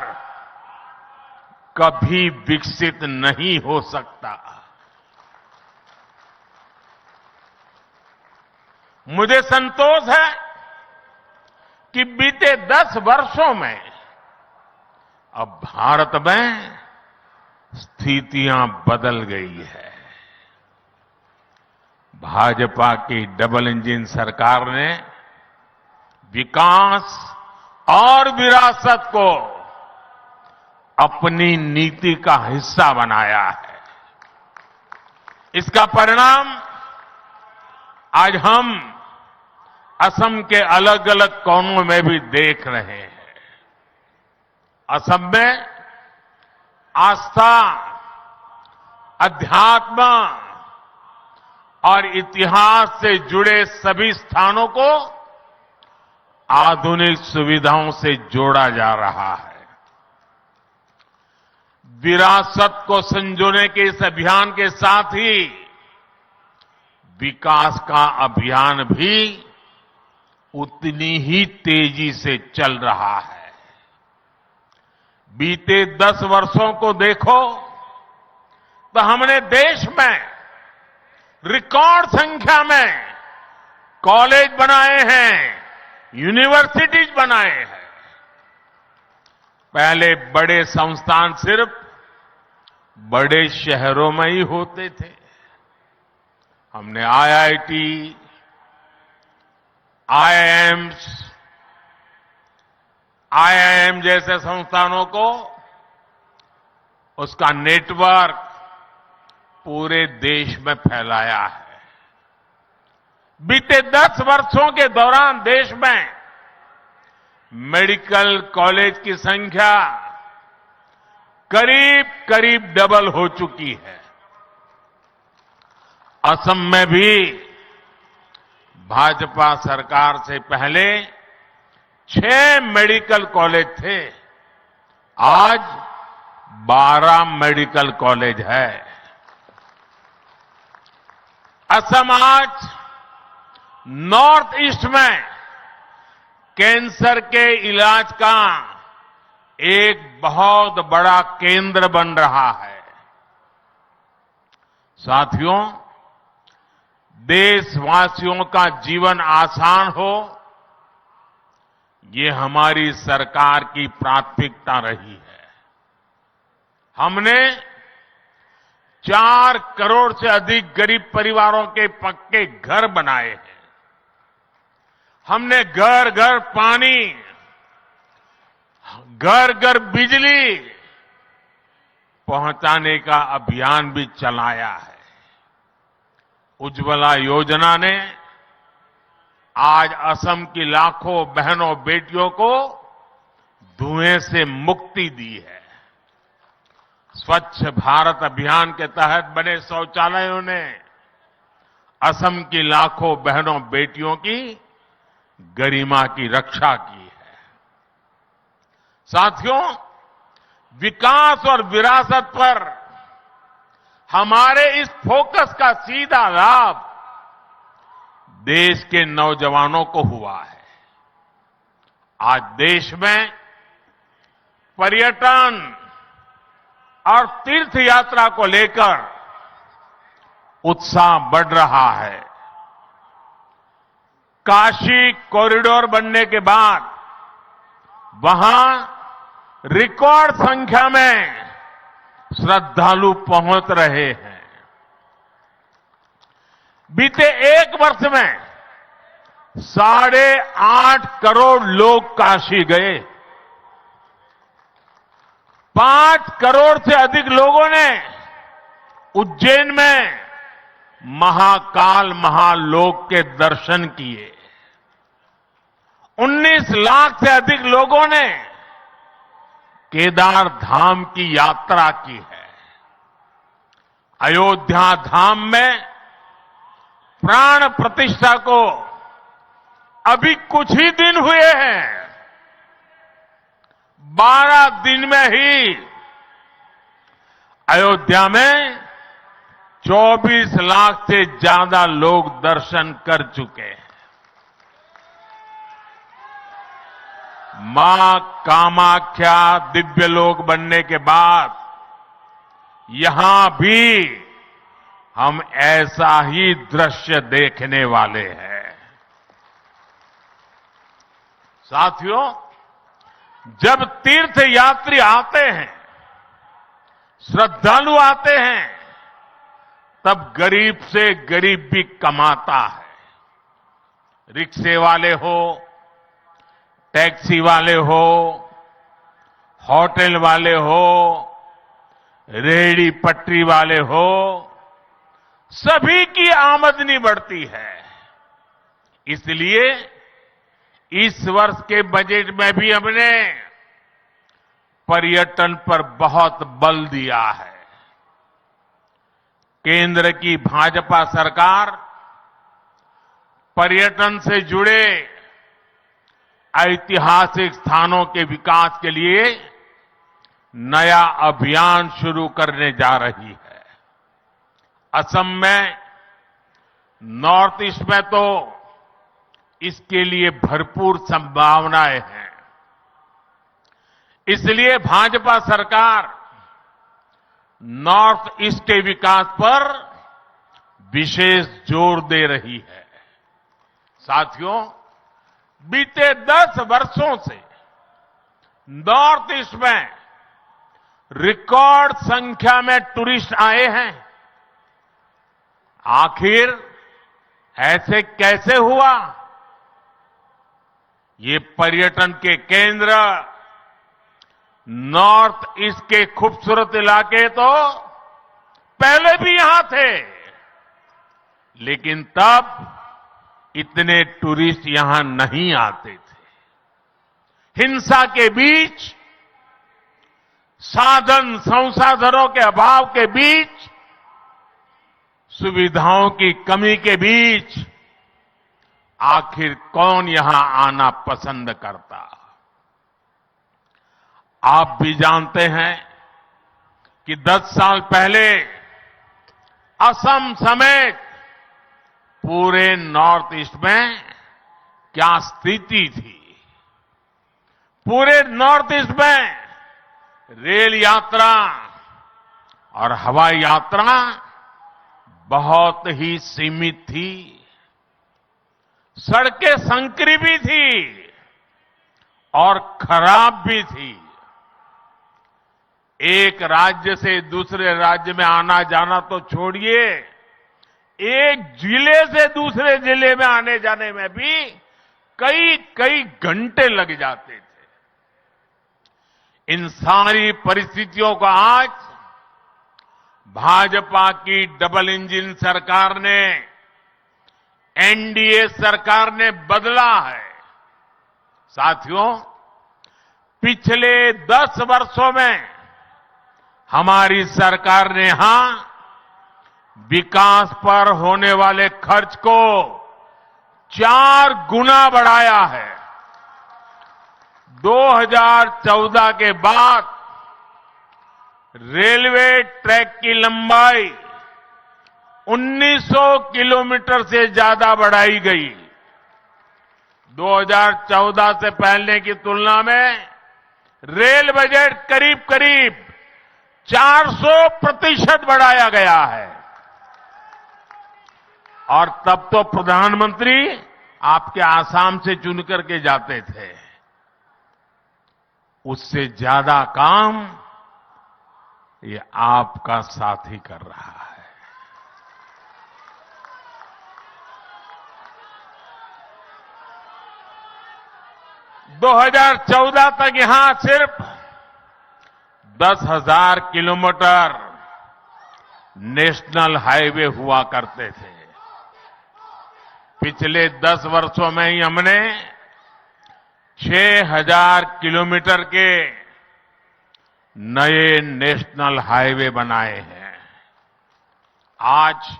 कभी विकसित नहीं हो सकता। मुझे संतोष है कि बीते 10 वर्षों में अब भारत में स्थितियां बदल गई है। भाजपा की डबल इंजन सरकार ने विकास और विरासत को अपनी नीति का हिस्सा बनाया है। इसका परिणाम आज हम असम के अलग अलग कोनों में भी देख रहे हैं। असम में आस्था, अध्यात्म और इतिहास से जुड़े सभी स्थानों को आधुनिक सुविधाओं से जोड़ा जा रहा है। विरासत को संजोने के इस अभियान के साथ ही विकास का अभियान भी उतनी ही तेजी से चल रहा है। बीते 10 वर्षों को देखो तो हमने देश में रिकॉर्ड संख्या में कॉलेज बनाए हैं, यूनिवर्सिटीज बनाए हैं। पहले बड़े संस्थान सिर्फ बड़े शहरों में ही होते थे। हमने आईआईटी, आईआईएम जैसे संस्थानों को उसका नेटवर्क पूरे देश में फैलाया है। बीते 10 वर्षों के दौरान देश में मेडिकल कॉलेज की संख्या करीब करीब डबल हो चुकी है। असम में भी भाजपा सरकार से पहले 6 मेडिकल कॉलेज थे, आज 12 मेडिकल कॉलेज है। असम आज नॉर्थ ईस्ट में कैंसर के इलाज का एक बहुत बड़ा केंद्र बन रहा है। साथियों, देशवासियों का जीवन आसान हो, ये हमारी सरकार की प्राथमिकता रही है। हमने 4 करोड़ से अधिक गरीब परिवारों के पक्के घर बनाए हैं। हमने घर घर पानी, घर घर बिजली पहुंचाने का अभियान भी चलाया है। उज्ज्वला योजना ने आज असम की लाखों बहनों बेटियों को धुएं से मुक्ति दी है। स्वच्छ भारत अभियान के तहत बने शौचालयों ने असम की लाखों बहनों बेटियों की गरिमा की रक्षा की है। साथियों, विकास और विरासत पर हमारे इस फोकस का सीधा लाभ देश के नौजवानों को हुआ है। आज देश में पर्यटन और तीर्थ यात्रा को लेकर उत्साह बढ़ रहा है। काशी कॉरिडोर बनने के बाद वहां रिकॉर्ड संख्या में श्रद्धालु पहुंच रहे हैं। बीते 1 वर्ष में 8.5 करोड़ लोग काशी गए। 5 करोड़ से अधिक लोगों ने उज्जैन में महाकाल महालोक के दर्शन किए। 19 लाख से अधिक लोगों ने केदार धाम की यात्रा की है। अयोध्या धाम में प्राण प्रतिष्ठा को अभी कुछ ही दिन हुए हैं। 12 दिन में ही अयोध्या में 24 लाख से ज्यादा लोग दर्शन कर चुके हैं। मां कामाख्या दिव्य लोक बनने के बाद यहां भी हम ऐसा ही दृश्य देखने वाले हैं। साथियों, जब तीर्थ यात्री आते हैं, श्रद्धालु आते हैं, तब गरीब से गरीब भी कमाता है। रिक्शे वाले हो, टैक्सी वाले हो, होटल वाले हो, रेहड़ी पटरी वाले हो, सभी की आमदनी बढ़ती है। इसलिए इस वर्ष के बजट में भी हमने पर्यटन पर बहुत बल दिया है। केंद्र की भाजपा सरकार पर्यटन से जुड़े ऐतिहासिक स्थानों के विकास के लिए नया अभियान शुरू करने जा रही है। असम में, नॉर्थ ईस्ट में तो इसके लिए भरपूर संभावनाएं हैं। इसलिए भाजपा सरकार नॉर्थ ईस्ट के विकास पर विशेष जोर दे रही है। साथियों, बीते 10 वर्षों से नॉर्थ ईस्ट में रिकॉर्ड संख्या में टूरिस्ट आए हैं। आखिर ऐसे कैसे हुआ? ये पर्यटन के केंद्र नॉर्थ ईस्ट के खूबसूरत इलाके तो पहले भी यहां थे, लेकिन तब इतने टूरिस्ट यहां नहीं आते थे। हिंसा के बीच, साधन संसाधनों के अभाव के बीच, सुविधाओं की कमी के बीच आखिर कौन यहां आना पसंद करता? आप भी जानते हैं कि 10 साल पहले असम समेत पूरे नॉर्थ ईस्ट में क्या स्थिति थी। पूरे नॉर्थ ईस्ट में रेल यात्रा और हवाई यात्रा बहुत ही सीमित थी। सड़कें संकरी भी थी और खराब भी थी। एक राज्य से दूसरे राज्य में आना जाना तो छोड़िए, एक जिले से दूसरे जिले में आने जाने में भी कई घंटे लग जाते थे। इन सारी परिस्थितियों को आज भाजपा की डबल इंजन सरकार ने, एनडीए सरकार ने बदला है। साथियों, पिछले 10 वर्षों में हमारी सरकार ने यहां विकास पर होने वाले खर्च को 4 गुना बढ़ाया है। 2014 के बाद रेलवे ट्रैक की लंबाई 1900 किलोमीटर से ज्यादा बढ़ाई गई। 2014 से पहले की तुलना में रेल बजट करीब 400% बढ़ाया गया है। और तब तो प्रधानमंत्री आपके आसाम से चुन करके जाते थे। उससे ज्यादा काम ये आपका साथी कर रहा है। - 2014 तक यहां सिर्फ 10,000 किलोमीटर नेशनल हाईवे हुआ करते थे। पिछले 10 वर्षों में ही हमने 6,000 किलोमीटर के नए नेशनल हाईवे बनाए हैं। आज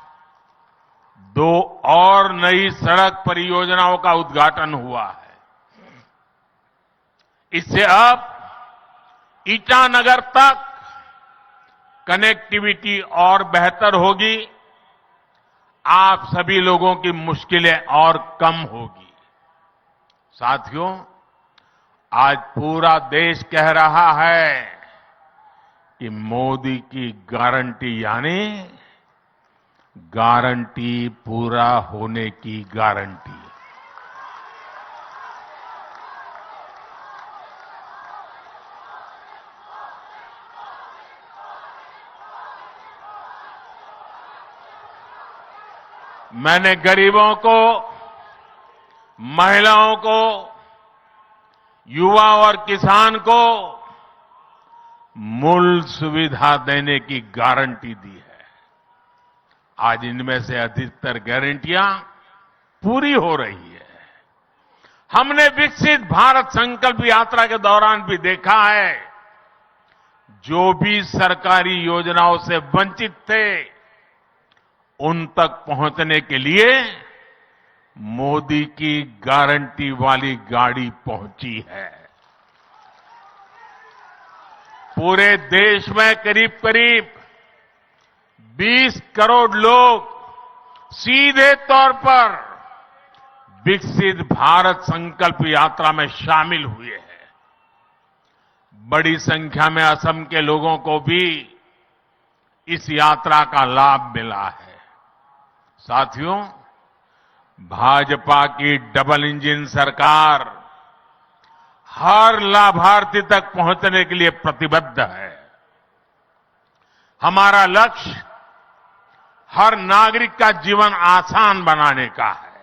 2 और नई सड़क परियोजनाओं का उद्घाटन हुआ है। इससे अब ईटानगर तक कनेक्टिविटी और बेहतर होगी। आप सभी लोगों की मुश्किलें और कम होगी। साथियों, आज पूरा देश कह रहा है कि मोदी की गारंटी यानी गारंटी पूरा होने की गारंटी। मैंने गरीबों को, महिलाओं को, युवा और किसान को मूल सुविधा देने की गारंटी दी है। आज इनमें से अधिकतर गारंटियां पूरी हो रही है। हमने विकसित भारत संकल्प यात्रा के दौरान भी देखा है, जो भी सरकारी योजनाओं से वंचित थे, उन तक पहुंचने के लिए मोदी की गारंटी वाली गाड़ी पहुंची है। पूरे देश में करीब करीब 20 करोड़ लोग सीधे तौर पर विकसित भारत संकल्प यात्रा में शामिल हुए हैं। बड़ी संख्या में असम के लोगों को भी इस यात्रा का लाभ मिला है। साथियों, भाजपा की डबल इंजन सरकार हर लाभार्थी तक पहुंचने के लिए प्रतिबद्ध है। हमारा लक्ष्य हर नागरिक का जीवन आसान बनाने का है।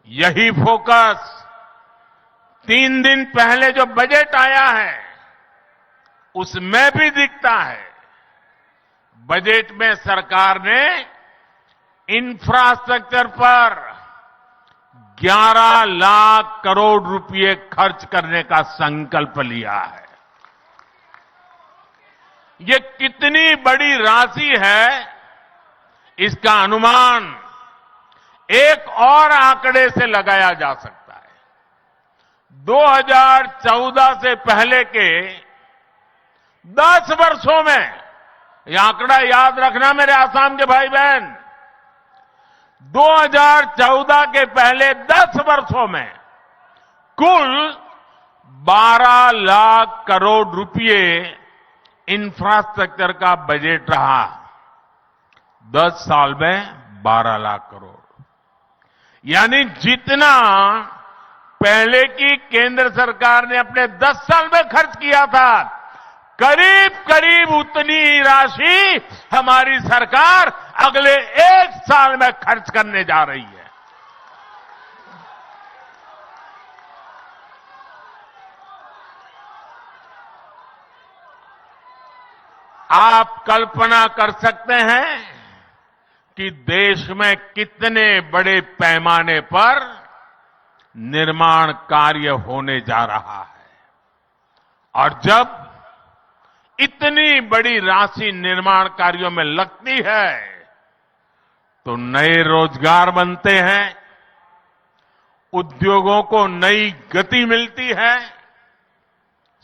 यही फोकस 3 दिन पहले जो बजट आया है उसमें भी दिखता है। बजट में सरकार ने इंफ्रास्ट्रक्चर पर 11 लाख करोड़ रुपए खर्च करने का संकल्प लिया है। ये कितनी बड़ी राशि है, इसका अनुमान एक और आंकड़े से लगाया जा सकता है। 2014 से पहले के 10 वर्षों में, यह आंकड़ा याद रखना मेरे आसाम के भाई बहन, 2014 के पहले 10 वर्षों में कुल 12 लाख करोड़ रुपए इंफ्रास्ट्रक्चर का बजट रहा। 10 साल में 12 लाख करोड़, यानी जितना पहले की केंद्र सरकार ने अपने 10 साल में खर्च किया था, करीब करीब उतनी ही राशि हमारी सरकार अगले 1 साल में खर्च करने जा रही है। आप कल्पना कर सकते हैं कि देश में कितने बड़े पैमाने पर निर्माण कार्य होने जा रहा है। और जब इतनी बड़ी राशि निर्माण कार्यों में लगती है तो नए रोजगार बनते हैं, उद्योगों को नई गति मिलती है।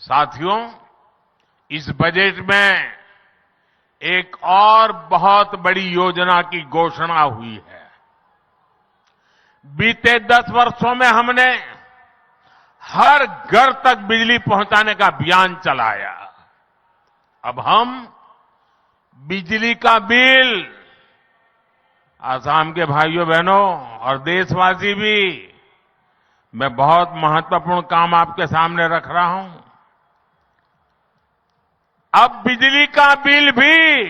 साथियों, इस बजट में एक और बहुत बड़ी योजना की घोषणा हुई है। बीते 10 वर्षों में हमने हर घर तक बिजली पहुंचाने का अभियान चलाया। अब हम बिजली का बिल, आसाम के भाइयों बहनों और देशवासी भी, मैं बहुत महत्वपूर्ण काम आपके सामने रख रहा हूं। अब बिजली का बिल भी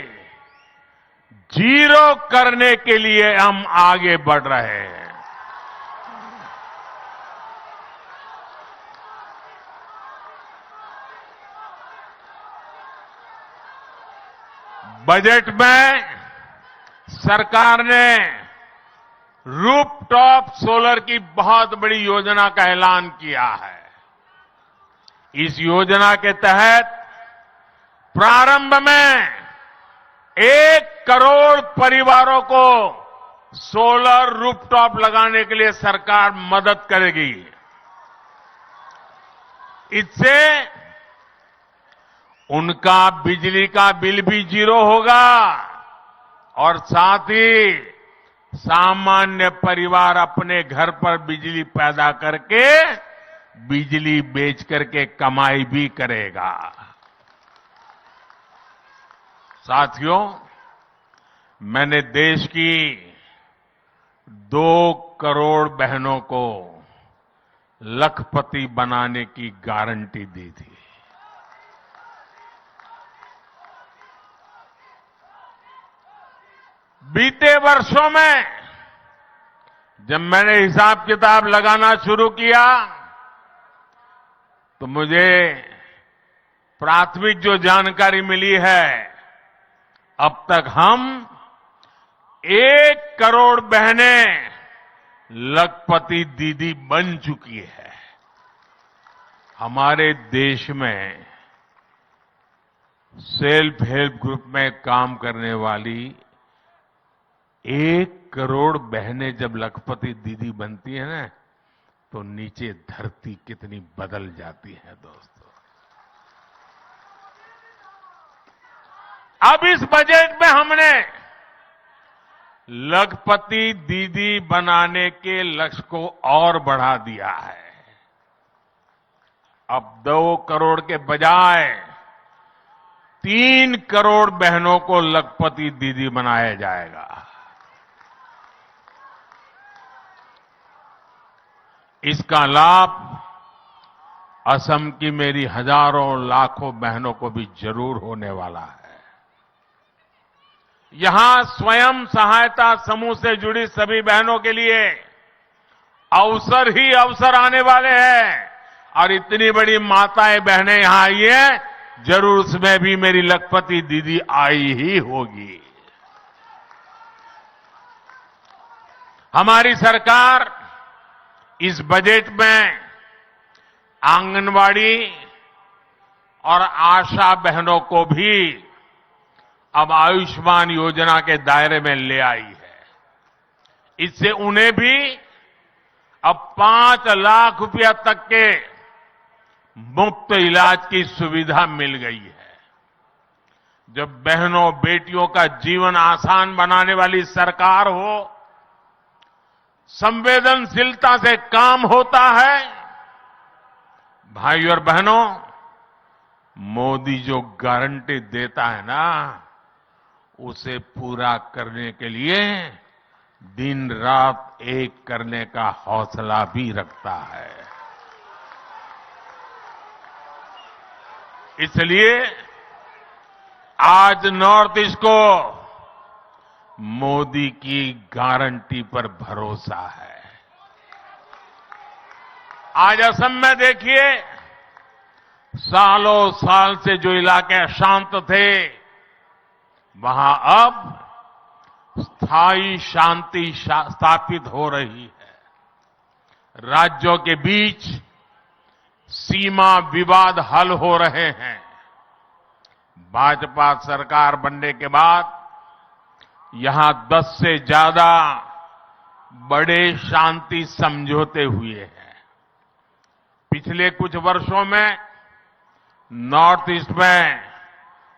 0 करने के लिए हम आगे बढ़ रहे हैं। बजट में सरकार ने रूफटॉप सोलर की बहुत बड़ी योजना का ऐलान किया है। इस योजना के तहत प्रारंभ में 1 करोड़ परिवारों को सोलर रूफटॉप लगाने के लिए सरकार मदद करेगी। इससे उनका बिजली का बिल भी 0 होगा और साथ ही सामान्य परिवार अपने घर पर बिजली पैदा करके बिजली बेच करके कमाई भी करेगा। साथियों, मैंने देश की 2 करोड़ बहनों को लखपति बनाने की गारंटी दी थी। बीते वर्षों में जब मैंने हिसाब किताब लगाना शुरू किया तो मुझे प्राथमिक जो जानकारी मिली है, अब तक हम 1 करोड़ बहनें लखपति दीदी बन चुकी है। हमारे देश में सेल्फ हेल्प ग्रुप में काम करने वाली 1 करोड़ बहनें जब लखपति दीदी बनती है ना, तो नीचे धरती कितनी बदल जाती है दोस्तों। अब इस बजट में हमने लखपति दीदी बनाने के लक्ष्य को और बढ़ा दिया है। अब 2 करोड़ के बजाय 3 करोड़ बहनों को लखपति दीदी बनाया जाएगा। इसका लाभ असम की मेरी हजारों लाखों बहनों को भी जरूर होने वाला है। यहां स्वयं सहायता समूह से जुड़ी सभी बहनों के लिए अवसर ही अवसर आने वाले हैं, और इतनी बड़ी माताएं बहनें यहां आई है, जरूर उसमें भी मेरी लखपति दीदी आई ही होगी। हमारी सरकार इस बजट में आंगनवाड़ी और आशा बहनों को भी अब आयुष्मान योजना के दायरे में ले आई है। इससे उन्हें भी अब 5 लाख रुपया तक के मुफ्त इलाज की सुविधा मिल गई है। जब बहनों बेटियों का जीवन आसान बनाने वाली सरकार हो, संवेदनशीलता से काम होता है, भाई और बहनों, मोदी जो गारंटी देता है ना, उसे पूरा करने के लिए दिन रात एक करने का हौसला भी रखता है। इसलिए आज नॉर्थ ईस्ट को मोदी की गारंटी पर भरोसा है। आज असम में देखिए, सालों साल से जो इलाके अशांत थे, वहां अब स्थायी शांति स्थापित हो रही है। राज्यों के बीच सीमा विवाद हल हो रहे हैं। भाजपा सरकार बनने के बाद यहां 10 से ज्यादा बड़े शांति समझौते हुए हैं। पिछले कुछ वर्षों में नॉर्थ ईस्ट में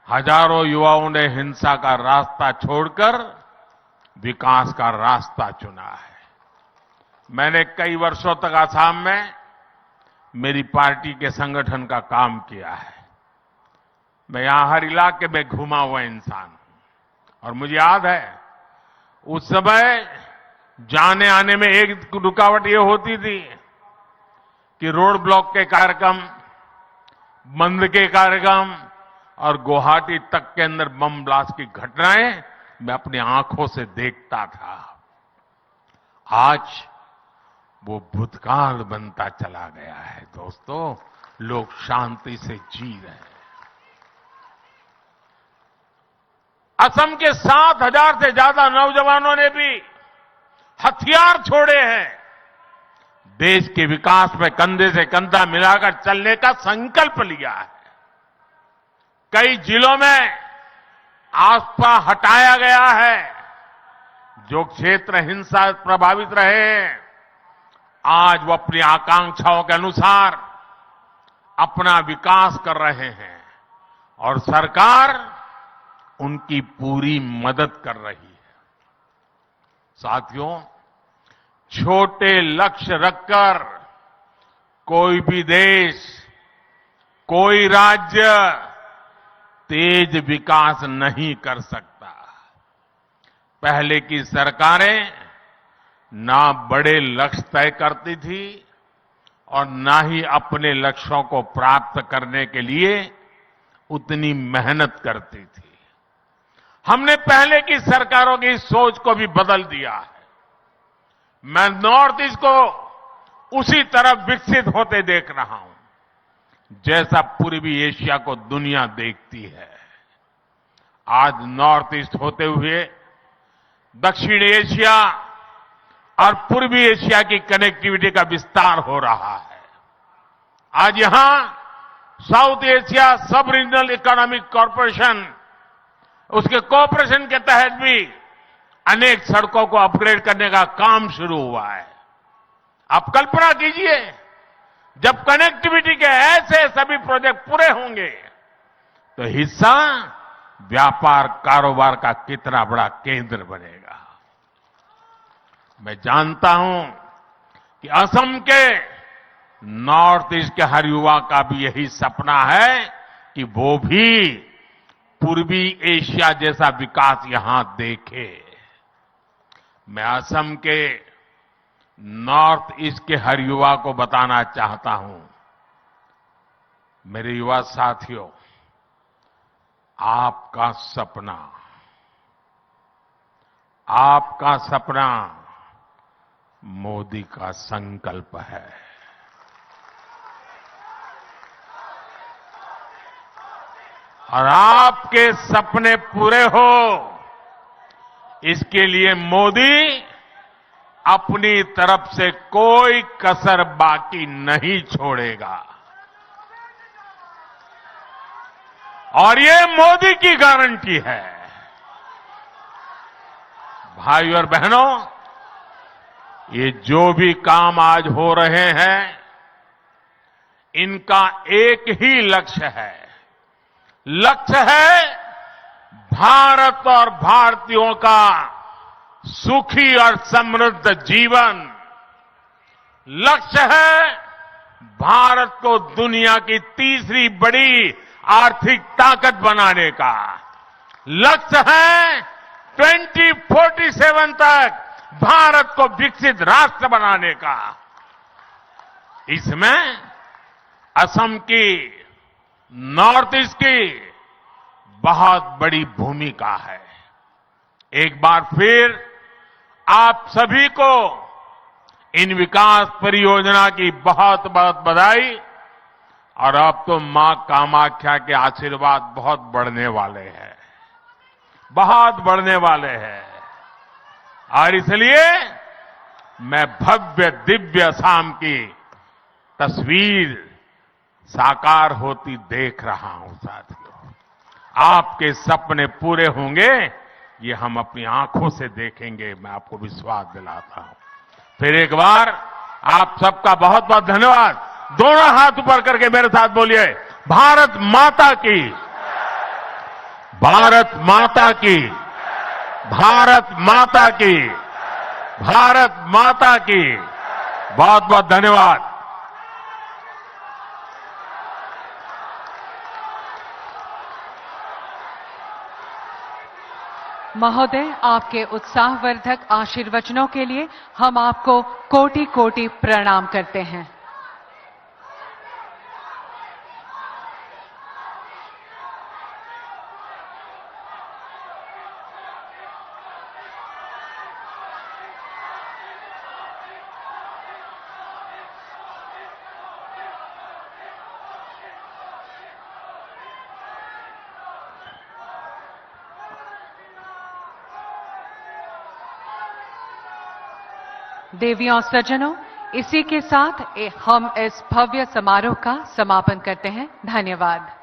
हजारों युवाओं ने हिंसा का रास्ता छोड़कर विकास का रास्ता चुना है। मैंने कई वर्षों तक असम में मेरी पार्टी के संगठन का काम किया है। मैं यहां हर इलाके में घुमा हुआ इंसान हूं, और मुझे याद है उस समय जाने आने में एक रुकावट ये होती थी कि रोड ब्लॉक के कार्यक्रम, बंद के कार्यक्रम और गुवाहाटी तक के अंदर बम ब्लास्ट की घटनाएं मैं अपनी आंखों से देखता था। आज वो भूतकाल बनता चला गया है दोस्तों। लोग शांति से जी रहे हैं। असम के 7,000 से ज्यादा नौजवानों ने भी हथियार छोड़े हैं। देश के विकास में कंधे से कंधा मिलाकर चलने का संकल्प लिया है। कई जिलों में आस्था हटाया गया है। जो क्षेत्र हिंसा प्रभावित रहे, आज वो अपनी आकांक्षाओं के अनुसार अपना विकास कर रहे हैं, और सरकार उनकी पूरी मदद कर रही है। साथियों, छोटे लक्ष्य रखकर कोई भी देश, कोई राज्य तेज विकास नहीं कर सकता। पहले की सरकारें ना बड़े लक्ष्य तय करती थी और ना ही अपने लक्ष्यों को प्राप्त करने के लिए उतनी मेहनत करती थी। हमने पहले की सरकारों की सोच को भी बदल दिया है। मैं नॉर्थ ईस्ट को उसी तरफ विकसित होते देख रहा हूं जैसा पूर्वी एशिया को दुनिया देखती है। आज नॉर्थ ईस्ट होते हुए दक्षिण एशिया और पूर्वी एशिया की कनेक्टिविटी का विस्तार हो रहा है। आज यहां साउथ एशिया सब रीजनल इकोनॉमिक कॉरपोरेशन, उसके कोऑपरेशन के तहत भी अनेक सड़कों को अपग्रेड करने का काम शुरू हुआ है। आप कल्पना कीजिए, जब कनेक्टिविटी के ऐसे सभी प्रोजेक्ट पूरे होंगे तो हिस्सा व्यापार कारोबार का कितना बड़ा केंद्र बनेगा। मैं जानता हूं कि असम के नॉर्थ ईस्ट के हर युवा का भी यही सपना है कि वो भी पूर्वी एशिया जैसा विकास यहां देखे। मैं असम के नॉर्थ ईस्ट के हर युवा को बताना चाहता हूं, मेरे युवा साथियों, आपका सपना मोदी का संकल्प है। और आपके सपने पूरे हो, इसके लिए मोदी अपनी तरफ से कोई कसर बाकी नहीं छोड़ेगा। और ये मोदी की गारंटी है। भाई और बहनों, ये जो भी काम आज हो रहे हैं, इनका एक ही लक्ष्य है। लक्ष्य है भारत और भारतीयों का सुखी और समृद्ध जीवन। लक्ष्य है भारत को दुनिया की तीसरी बड़ी आर्थिक ताकत बनाने का। लक्ष्य है 2047 तक भारत को विकसित राष्ट्र बनाने का। इसमें असम की, नॉर्थ ईस्ट की बहुत बड़ी भूमिका है। एक बार फिर आप सभी को इन विकास परियोजना की बहुत बहुत बधाई। और अब तो मां कामाख्या के आशीर्वाद बहुत बढ़ने वाले हैं, बहुत बढ़ने वाले हैं। और इसलिए मैं भव्य दिव्य असम की तस्वीर साकार होती देख रहा हूं। साथियों, आपके सपने पूरे होंगे, ये हम अपनी आंखों से देखेंगे, मैं आपको विश्वास दिलाता हूं। फिर एक बार आप सबका बहुत बहुत धन्यवाद। दोनों हाथ ऊपर करके मेरे साथ बोलिए, भारत माता की, भारत माता की, भारत माता की, भारत माता की। बहुत बहुत धन्यवाद। महोदय, आपके उत्साहवर्धक आशीर्वचनों के लिए हम आपको कोटि कोटि प्रणाम करते हैं। देवियों और सज्जनों, इसी के साथ हम इस भव्य समारोह का समापन करते हैं। धन्यवाद।